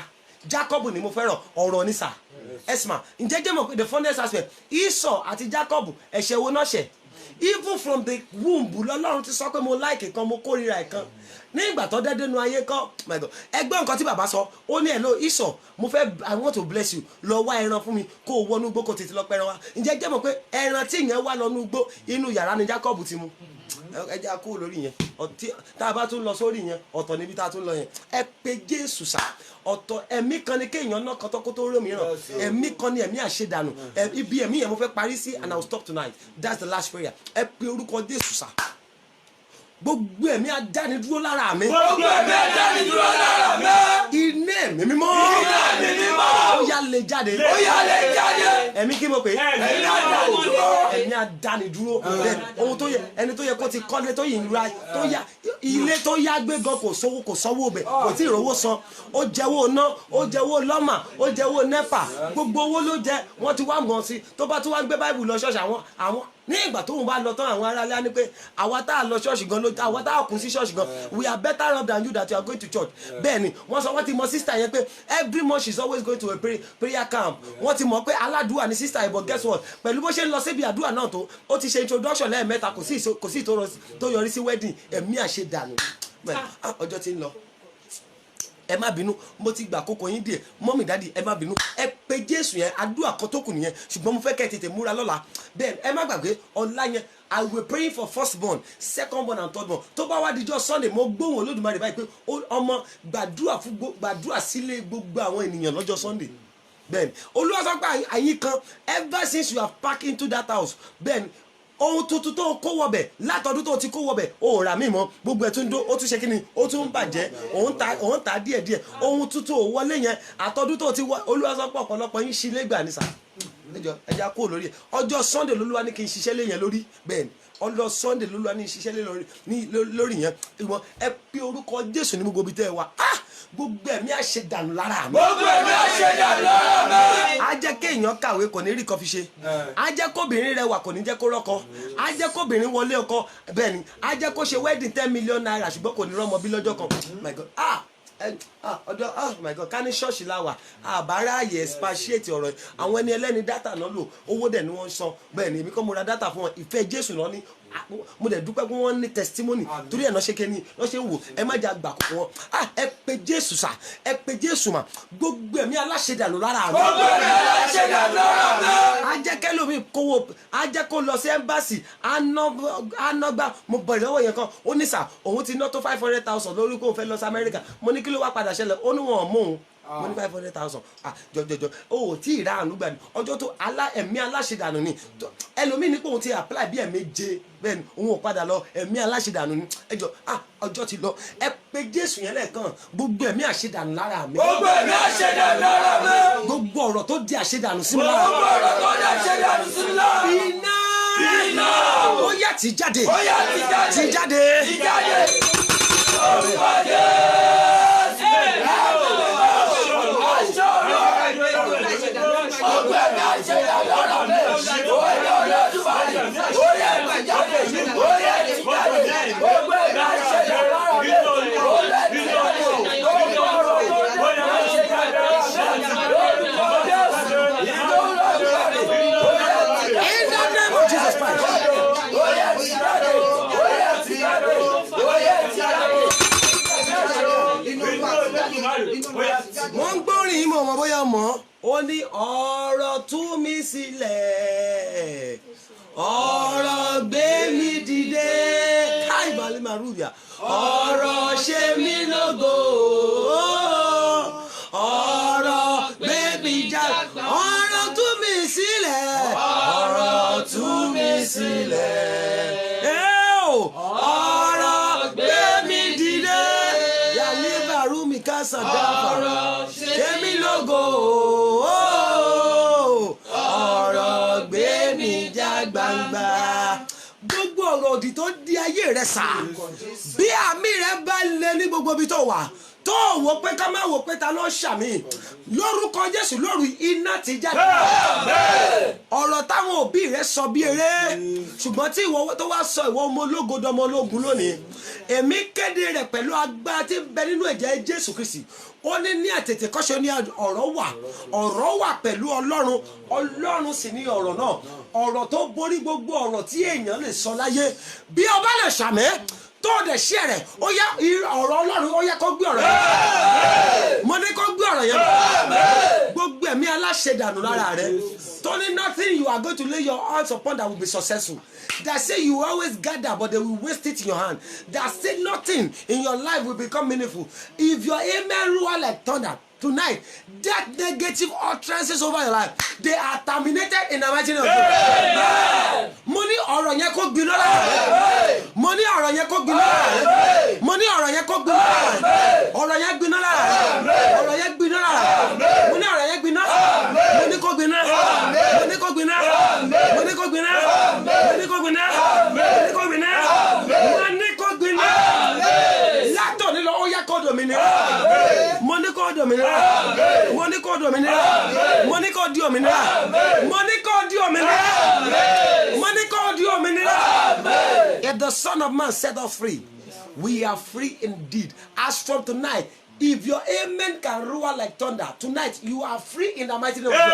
Speaker 2: Jacob ni mo fẹ́ràn ọ̀rọ̀ ní sà esma ǹjẹ́ jẹ́ mọ̀ pé the funniest aspect ìsọ̀ àti Jacob ẹ̀ṣẹ̀ wo náà ṣẹ̀ even from the womb lọ́lọ́run ti sọ pé mo like kan mo kórìíra kan ní ìgbà tó dé dénú ayé kan my God ẹgbẹ́ nǹkan tí bàbá sọ ó ní hello ìsọ̀ mo fẹ́ I want to bless you lọ wá ẹran fún mi kó o wọnú igbó kó tètè lọ pẹran wa ǹjẹ́ jẹ́ mọ̀ pé ẹran tí ìyẹn wá lọ́nú igbó inú yàrá ni Jacob ti mu ẹja kú lórí yẹn tá a bá tún lọ sórí yẹn ọ̀tọ̀ níbi tá a tún lọ yẹn ẹ pe Jésù sá ọ̀tọ̀ ẹ̀mí kan ni kéèyàn náà kọ́tọ́kọ́ tó rò mìíràn ẹ̀mí kan ni ẹ̀mí àṣedànù ibi ẹ̀mí yẹn mo fẹ́ parí sí and I will stop tonight that's the last prayer ẹ pe orúkọ Jésù sá gbogbo ẹ̀mí adánidúró lára mi.
Speaker 3: gbogbo ẹ̀mí adánidúró lára mi.
Speaker 2: iná ẹ̀mí mímọ́.
Speaker 3: iná ẹ̀mí mímọ́.
Speaker 2: ó yá lè jáde.
Speaker 3: ó yá lè jáde.
Speaker 2: ẹ̀mí kí mo pè é.
Speaker 3: ẹ̀mí adánidúró.
Speaker 2: ẹ̀mí adánidúró. ohun tó yẹ ẹni tó yẹ kó ti kọ́lé tó yìí ra tó yá ilé tó yá gbé gan kò sanwó bẹ̀ kò tí ì rówó san ó jẹ́wọ́ ná ó jẹ́wọ́ lọ́mà ó jẹ́wọ́ nẹ́pà gbogbo owó ló jẹ wọ́n ti wá mọ̀ sí tó bá tún wá gbé báìbù lọ ṣọ́ọ̀ṣì àwọn ní ìgbà tóun bá lọ tán àwọn aráalé á ní pé àwa tá a lọ ṣọ́ọ̀ṣì gan ló àwa tá a kún sí ṣọ́ọ̀ṣì gan we are better off than you that you are going to church bẹ́ẹ̀ ni wọ́n sọ wọ́n ti mọ sister yẹn pé every month she is always going to a prayer camp wọ́n ti mọ̀ pé aládùúà ni sister yẹn but guess what pẹ̀lú bó ṣe ń lọ síbi àdúrà náà tó ó ti ṣe introduction lẹ́ẹ̀mẹ́ta kò sí tó yọrí sí wedding ẹ̀mí àṣedànù ọjọ́ ti ń lọ ẹ má bínú mo ti gbà kókó yín díẹ̀ mọ́mì dádì ẹ má bínú ẹ pe Jésù yẹn àdúrà kan tó kù nìyẹn ṣùgbọ́n mo fẹ́ kẹ́ ẹ tètè múra lọ́la bẹ́ẹ̀ ẹ má gbàgbé ọ̀la yẹn I will pray for first born second born and third born tó bá wá dijọ́ Sunday mo gbóhùn Olódùmarè báyìí pé ọmọ gbàdúrà sílé gbogbo àwọn ènìyàn lọ́jọ́ Sunday bẹ́ẹ̀ Olúwa sọ pé àyín kan ever since you have packed into that house bẹ́ẹ̀ ohun tuntun tó kó wọbẹ̀ látọdún tó ti kó wọbẹ̀ ó rà mí mọ́ gbogbo ẹ̀ tún dó ó tún ṣe kíni ó tún ń bàjẹ́ òun ta díẹ̀díẹ̀ ohun tuntun ò wọlé yẹn àtọdún tó ti wọ Olúwa sọ pé ọ̀pọ̀lọpọ̀ yín ṣílé gbà ní sà ẹjọ́ kó lórí ẹ̀ ọjọ́ Sunday lÓlúwa ní kí n ṣiṣẹ́ lé yẹn lórí bẹ́ẹ̀ ni ọjọ́ Sunday lÓlúwa ní ṣiṣẹ́ lé lórí yẹn ìwọ̀n ẹ pe orúkọ Jésù ní gbogbo ibi tẹ́ ẹ wà gbogbo ẹ̀mí àṣedànù lára mi. gbogbo ẹ̀mí àṣedànù lára mi. á jẹ́ kéèyàn kàwé kò ní rí kan fi ṣe. á jẹ́ kóbìnrin rẹwà kò ní jẹ́ kó rọ́kọ. á jẹ́ kóbìnrin wọlé ọkọ bẹ́ẹ̀ ni. á jẹ́ kó ṣe wedding 10 million naira ṣùgbọ́n kò ní rọ́mọ bí lọ́jọ́ kan. My God ọ̀dọ̀ oh my god ká ní ṣọ́ọ̀ṣì láwà àbára àyè expatiate ọ̀rọ̀ àwọn ẹni ẹlẹ́ni dátà náà lò owó dẹ̀ ni wọ́n ń san bẹ́ẹ̀ ni èmi kọ́ mo ra dátà fún wọn ìfẹ́ Jésù lọ ní mo dẹ̀ dúpẹ́ pé wọ́n ní testimony torí ẹ̀ náà ṣe kéni náà ṣe ń wò ẹ má jà gbà kókó wọn ẹ pe Jésù sà ẹ pe Jésù mà gbogbo ẹ̀mí aláṣẹdànù lára mi.
Speaker 3: gbogbo ẹ̀mí aláṣẹdànù lára mi.
Speaker 2: ajẹ́kẹ́ lómi kówó ajẹ́ kó lọ sí ẹ́mbásì anágbá mo bẹ̀rẹ̀ lọ́wọ́ yẹn kan ó ní sà òun ti ná tó 500,000 lórí kó o fẹ́ lọ sí Amẹ́ríkà mo ní kí ló wá padà ṣẹlẹ̀ ó ní wọn mú òun mo ní 500,000 jọjọjọ o ò tí ì ra àánú gbà ní ọjọ́ tó ẹ̀mí aláṣẹdànù ni ẹlòmíì ní pé òun ti apply bí ẹ̀méje bẹ́ẹ̀ ni òun ò padà lọ ẹ̀mí aláṣẹdànù ni ẹjọ́ ọjọ́ ti lọ ẹ pé Jésù yẹn lẹ́ẹ̀kan gbogbo ẹ̀mí àṣẹdànù lára mi.
Speaker 3: gbogbo ẹ̀mí àṣẹdànù lára mi.
Speaker 2: gbogbo ọ̀rọ̀ tó di àṣẹdànù sí mi lára.
Speaker 3: gbogbo ọ̀rọ̀ tó di àṣẹdànù sí mi lára.
Speaker 2: iná ó yá ti jáde.
Speaker 3: ó yá ti jáde.
Speaker 2: ti jáde.
Speaker 3: ti jáde. orúkọ
Speaker 2: wọ́n ń gbórin mọ̀ wọ́n bóyá mọ̀ ó ní ọ̀rọ̀ tú mi sílẹ̀ ọ̀rọ̀ gbé mi dìde káì balẹ̀ máa rúbìà ọ̀rọ̀ ṣe mí lógo ọ̀rọ̀ gbé mi já ọ̀rọ̀ tú mi sílẹ̀ ọ̀rọ̀ tú mi sílẹ̀ ọ̀rọ̀ gbé mi dìde yàlẹ́ bàrú mi ká sàdáfà ṣe mí lógo ọ̀rọ̀ gbé mi já gbangba gbogbo ọ̀rọ̀ òdì tó di ayé rẹ sá bí àmì rẹ bá lé ní gbogbo ibi tó wà tó wò pé ká má wò pé ta ló ṣàmì lórúkọ Jésù lóru iná ti jáde ọ̀rọ̀ táwọn òbí rẹ sọ bí eré ṣùgbọ́n tí ìwọ tó wá sọ ìwọ ọmọ ológo dọmọ ológun lónìí èmi kéde rẹ pẹ̀lú agbára tí ń bẹ nínú ẹ̀jẹ̀ Jésù Kristi ó ní àtètè kọ́ṣe ní ọ̀rọ̀ wà pẹ̀lú Ọlọ́run sì ní ọ̀rọ̀ náà ọ̀rọ̀ tó borí gbogbo ọ̀rọ̀ tí èèyàn lè sọ láyé bí ọba lè ṣàmì tó dẹ̀ ṣí ẹ̀rẹ̀ ó yá ọ̀rọ̀ Ọlọ́run ó yá kó gbé ọ̀rọ̀ yẹn mo ní kó gbé ọ̀rọ̀ yẹn gbogbo ẹ̀mí aláṣẹdànù lára rẹ tó ní nothing you are going to lay your hands upon that will be successful that say you always gather but they will waste it in your hand that say nothing in your life will become meaningful if your amen roar like thunder tonight that negative utterances over your life they are terminated in the mighty name of God. mo ní ọ̀rọ̀ yẹn kó gbiná lára rẹ mo ní ọ̀rọ̀ yẹn kó gbiná lára rẹ mo ní ọ̀rọ̀ yẹn kó gbiná lára rẹ ọ̀rọ̀ yẹn gbiná lára rẹ ọ̀rọ̀ yẹn gbiná lára rẹ mo ní ọ̀rọ̀ yẹn gbiná mo ní kó gbiná mo ní kó gbiná mo ní kó gbiná mo ní kó gbiná mo ní kó gbiná mo ní kó gbiná látọ̀ nílò ó yẹ kó dominira mo ní kó dominira mo ní kó dominira mo ní kó di òmìnira mo ní kó di òmìnira mo ní kó di òmìnira. If the Son of Man set us free, we are free indeed. As from tonight, if your amen can roar like thunder, tonight you are free in the mighty name of God.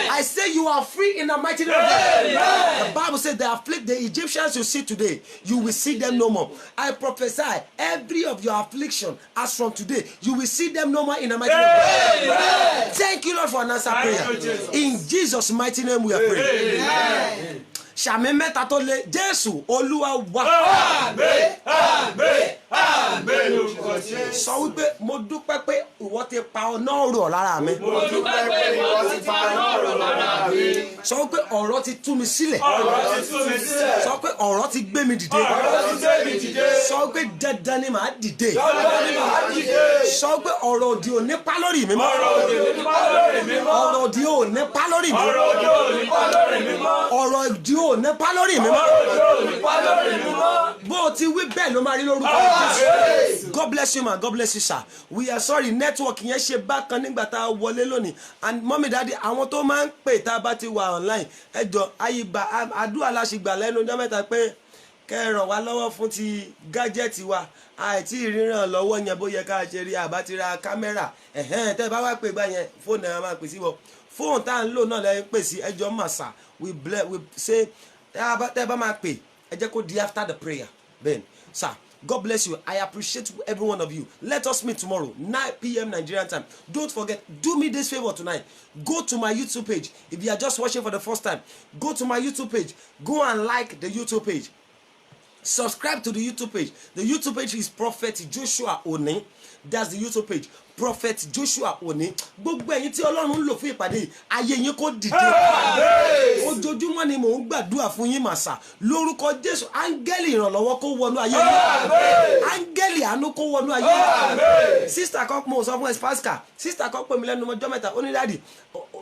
Speaker 2: I say you are free in the mighty name of God. The Bible says they afflict the Egyptians you see today, you will see them no more. I prophesy every of your affliction as from today, you will see them no more in the mighty name of God. Thank you, Lord, for an answer prayer. In Jesus' mighty name we are praying. Ṣàmì mẹ́ta tó lé Jésù Olúwa wa.
Speaker 3: Àmín, àmín, àmín lórúkọ Jésù.
Speaker 2: Sọ wípé mo dúpẹ́ pé ìwọ ti pa ọ̀nà ọ̀rọ̀ lára mi.
Speaker 3: Mo dúpẹ́ pé ìwọ ti pa ọ̀nà ọ̀rọ̀ lára mi.
Speaker 2: Sọ wípé ọ̀rọ̀ ti tú mi sílẹ̀.
Speaker 3: Ọ̀rọ̀ ti tú mi sílẹ̀.
Speaker 2: Sọ pé ọ̀rọ̀ ti gbé mi dìde.
Speaker 3: Ọ̀rọ̀ ti gbé mi dìde.
Speaker 2: Sọ wípé dandan ni màá dìde.
Speaker 3: Dandan ni màá dìde.
Speaker 2: Sọ wípé ọ̀rọ̀ òdì ò ní pa lórí mi mọ́.
Speaker 3: Ọ̀rọ̀ òdì ò ní pa lórí mi mọ́.
Speaker 2: Ọ̀rọ̀ òdì ò ní pa lórí mi.
Speaker 3: Ọ̀rọ̀ òdì ò ní pa lórí mi mọ́.
Speaker 2: Ọ̀rọ̀ òdì ò ní pa lórí mi mọ́.
Speaker 3: Ọ̀rọ̀ òdì ò ní pa lórí mi mọ́.
Speaker 2: Bó o ti wí bẹ́ẹ̀ ló máa rí lórúkọ Jésù. God bless you man, God bless you sir. We are sorry network yẹn ṣe bákan nígbà tá a wọlé lónìí and mọ́mí dáadé àwọn tó máa ń pè tá a bá ti wà online ẹ jọ àyíbá àdúrà láṣìgbà lẹ́nu ọjọ́ mẹ́ta pé kẹ́ ẹ ràn wá lọ́wọ́ fún ti gájẹ́ẹ̀tì wa àìtí ìríran lọ́wọ́ yẹn bó yẹ ká ṣe rí àbá ti ra kámẹ́rà tẹ́ bá wá pè gbà yẹn fóònù ẹ̀ máa pè sí wọ fóònù tá à ń lò náà lẹ́yìn pè sí ẹjọ́ màsà we say tẹ́ bá máa pè ẹ jẹ́ kó di after the prayer then sir. God bless you. I appreciate every one of you. Let us meet tomorrow, 9 p.m. Nigerian time. Don't forget, do me this favor tonight. Go to my YouTube page. If you are just watching for the first time, go to my YouTube page. Go and like the YouTube page. Subscribe to the YouTube page. The YouTube page is Prophet Joshua Oni. That's the YouTube page. Prophet Joshua Oni. Gbogbo ẹ̀yin tí Ọlọ́run ń lò fún ìpàdé yìí, ayé yín kó dìde. Ojoojúmọ́ ni mò ń gbàdúrà fún yín màsà. Lórúkọ Jésù, áńgẹ́lì ìrànlọ́wọ́ kó wọnú ayé yín. Áńgẹ́lì àánú kó wọnú ayé yín. Sísítà kan mo sọ fún Espaska. Sísítà kan pè mí lẹ́nu ọjọ́ mẹ́ta. Ó ní dáàdì,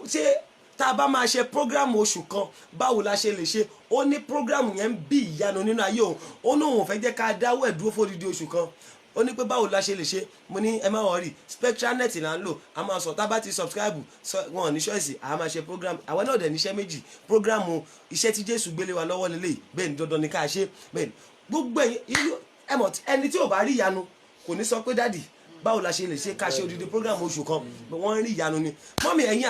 Speaker 2: ṣé tá a bá máa ṣe prógrámù oṣù kan báwo la ṣe lè ṣe? Ó ní prógrámù yẹn ń bí ìyanu nínú ayé òun. Ó ní òun fẹ́ jẹ́ ká dáwọ́ ẹ̀ dúró fódìdí oṣù kan. Ó ní pé báwo la ṣe lè ṣe? Mo ní ẹ má worry, Spectranet là ń lò. A máa sọ tá bá ti subscribe wọn ní ṣọ́ọ̀ṣì a máa ṣe program. Àwọn náà dẹ̀ níṣẹ́ méjì. Program iṣẹ́ tí Jésù gbélé wa lọ́wọ́ lélẹ̀. Bẹ́ẹ̀ ni dandan ni ká ṣe. Bẹ́ẹ̀ ni gbogbo ẹni tí ò bá rí ìyanu kò ní sọ pé dádì báwo la ṣe lè ṣe ká ṣe odidi program oṣù kan wọ́n rí ìyanu ni. Mọ́mì ẹ̀yin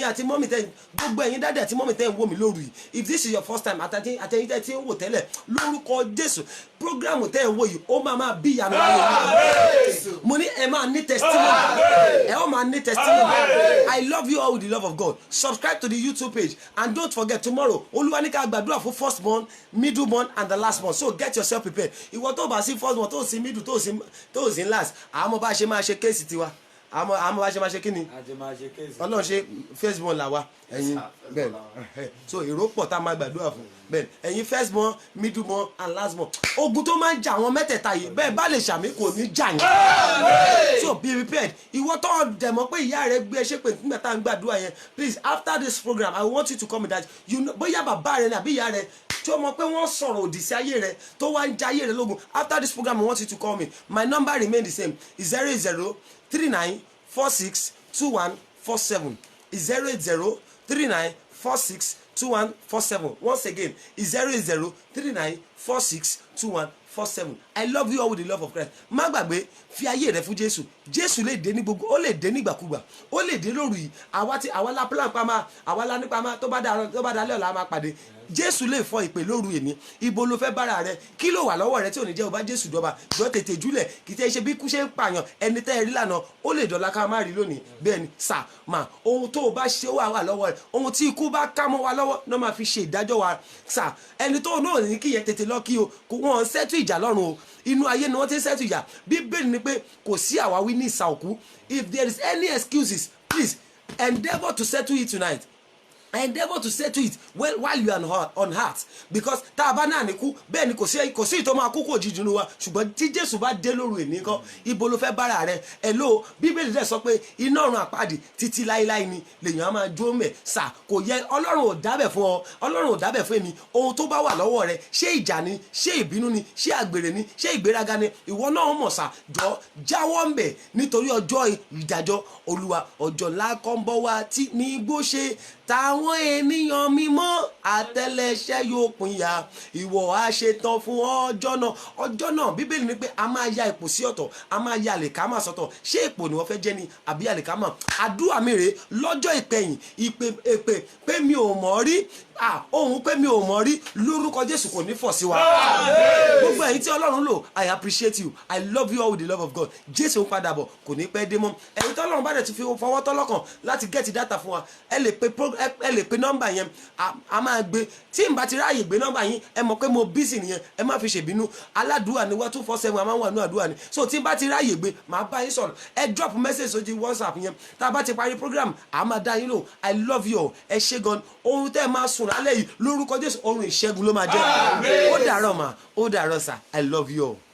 Speaker 2: àti mọ́mì tẹ́ gbogbo ẹ̀yin dádì àti mọ́mì tẹ́ ń wò mí lóru yìí. If this is your first time àtẹ̀yìn tẹ́ ti ń wò tẹ́lẹ̀ lórúkọ Jésù program tẹ́ ń wò yìí ó máa bí ìyanu láyé. Mo ní ẹ máa ní testimony. Ẹ ó máa ní testimony. I love you all with the love of God. Subscribe to the YouTube page and don't forget tomorrow Olúwa ní ká gbàdúrà fún first born, middle born and the last born. So get yourself prepared. Ìwọ tó bá sí first born tó sí middle tó sí last àmọ́ bá ṣe máa ṣe kéèsì tiwa àmọ́ bá ṣe máa ṣe kíni Ọlọ́run ṣe first born làwa ẹ̀yin bẹ́ẹ̀ so èrò pọ̀ tá a máa gbàdúrà fún bẹ́ẹ̀ ẹ̀yin first born, middle born and last born ogun tó máa ń jà àwọn mẹ́tẹ̀ẹ̀ta yìí bẹ́ẹ̀ bá lè ṣàmì kò ní jà yín so be prepared. Ìwọ tó dẹ̀ mọ̀ pé ìyá rẹ gbé ẹṣẹ́ pé nígbà tá à ń gbàdúrà yẹn please after this program I want you to come with that you know bóyá bàbá rẹ ni àbí ìyá rẹ tí o mọ̀ pé wọ́n sọ̀rọ̀ òdì sí ayé rẹ tó wá ń ja ayé rẹ lógun after this program I want you to call me. My number remain the same 08039462147 08039462147 once again 08039462147. I love you all with the love of Christ. Má gbàgbé fi ayé rẹ fún Jésù. Jésù lè dé ní gbogbo ó lè dé nígbàkúgbà ó lè dé lóru yìí àwa la plan pa máa àwa la nípa máa tó bá dalẹ́ ọ̀la máa pàdé. Jésù lè fọ ìpè lóru èmi ibo ló fẹ́ bára rẹ kí ló wà lọ́wọ́ rẹ tí ò ní jẹ́ o bá Jésù dọ́ba jọ tètè júlẹ̀ kì í tẹ́ ṣe bí kú ṣe ń pààyàn ẹni tẹ́ ẹ rí lànà ó lè dọ̀la ká má rí lónìí bẹ́ẹ̀ ni sà mà ohun tó o bá ṣe wà lọ́wọ́ rẹ ohun tí ikú bá ká mọ́ wa lọ́wọ́ náà máa fi ṣe ìdájọ́ wa sà ẹni tó náà ní kí yẹn tètè lọ kí o kò wọ́n ṣẹ́tù ìjà lọ́rùn o inú ayé ni wọ́n ti ń ṣẹ́tù ìjà Bíbélì ni pé kò sí àwáwí ní ìsà òkú. If there is any excuses please endeavour to settle it tonight. Endeavour to settle it while you are on heart because tá a bá náà ní kú bẹ́ẹ̀ ni kò sí ìtọ́ máa kú kò jíjù ní wa ṣùgbọ́n tí Jésù bá dé lóru èní kan ibo ló fẹ́ bára rẹ ẹ̀ ló Bíbélì rẹ̀ sọ pé iná ọ̀run àpáàdì títí láéláé ni lèèyàn á máa dúró mẹ́ sà kò yẹ Ọlọ́run ò dábẹ̀ fún ọ Ọlọ́run ò dábẹ̀ fún èmi ohun tó bá wà lọ́wọ́ rẹ ṣé ìjà ni ṣé ìbínú ni ṣé àgbèrè ni ṣé ìgbéraga ni ìwọ náà mọ̀ sà jọ jáwọ́ ń bẹ̀ nítorí ọjọ́ ìdájọ́ Olúwa ọjọ́ ńlá kan ń bọ̀ wá tí ní igbó ṣe táwọn ènìyàn mímọ́ àtẹlẹsẹ̀ yóò pínyà ìwọ á ṣetán fún ọjọ́ náà Bíbélì ní pé a máa ya ipò sí ọ̀tọ̀ a máa ya àlìkámà sọ́tọ̀ ṣé ipò ni wọ́n fẹ́ jẹ́ ni àbí àlìkámà àdúrà mi rèé lọ́jọ́ ìpẹ̀yìn ìpè pé mi ò mọ̀ rí ohun pé mi ò mọ̀ rí lórúkọ Jésù kò ní fọ̀ sí wa gbogbo ẹ̀yin tí Ọlọ́run lò I appreciate you I love you all with the love of God Jésù ń padà bọ̀ kò ní pẹ́ dé mọ́ ẹ̀yin tí Ọlọ́run bá dẹ̀ ti fi fọwọ́ tọ́lọ́kàn láti gẹ́ẹ̀tì data fún wa ẹ lè pe nọ́mbà yẹn a máa gbé tí n bá ti ráàyè gbé nọ́mbà yín ẹ mọ̀ pé mo busy nìyẹn ẹ má fi ṣèbínú aládùúà ni 247 a máa ń wà ní àdúrà ni so tí n bá ti ráàyè gbé màá bá yín sọ̀rọ̀ ẹ drop message sójú WhatsApp yẹn tá a bá ti parí program a máa dá yín lò I love you all ẹ ṣé gan ohun tẹ́ ẹ máa sùn lálẹ́ yìí lórúkọ Jésù ohun ìṣẹ́gun ló máa jẹ́ ó dàárọ̀ mà ó dàárọ̀ sà I love you all.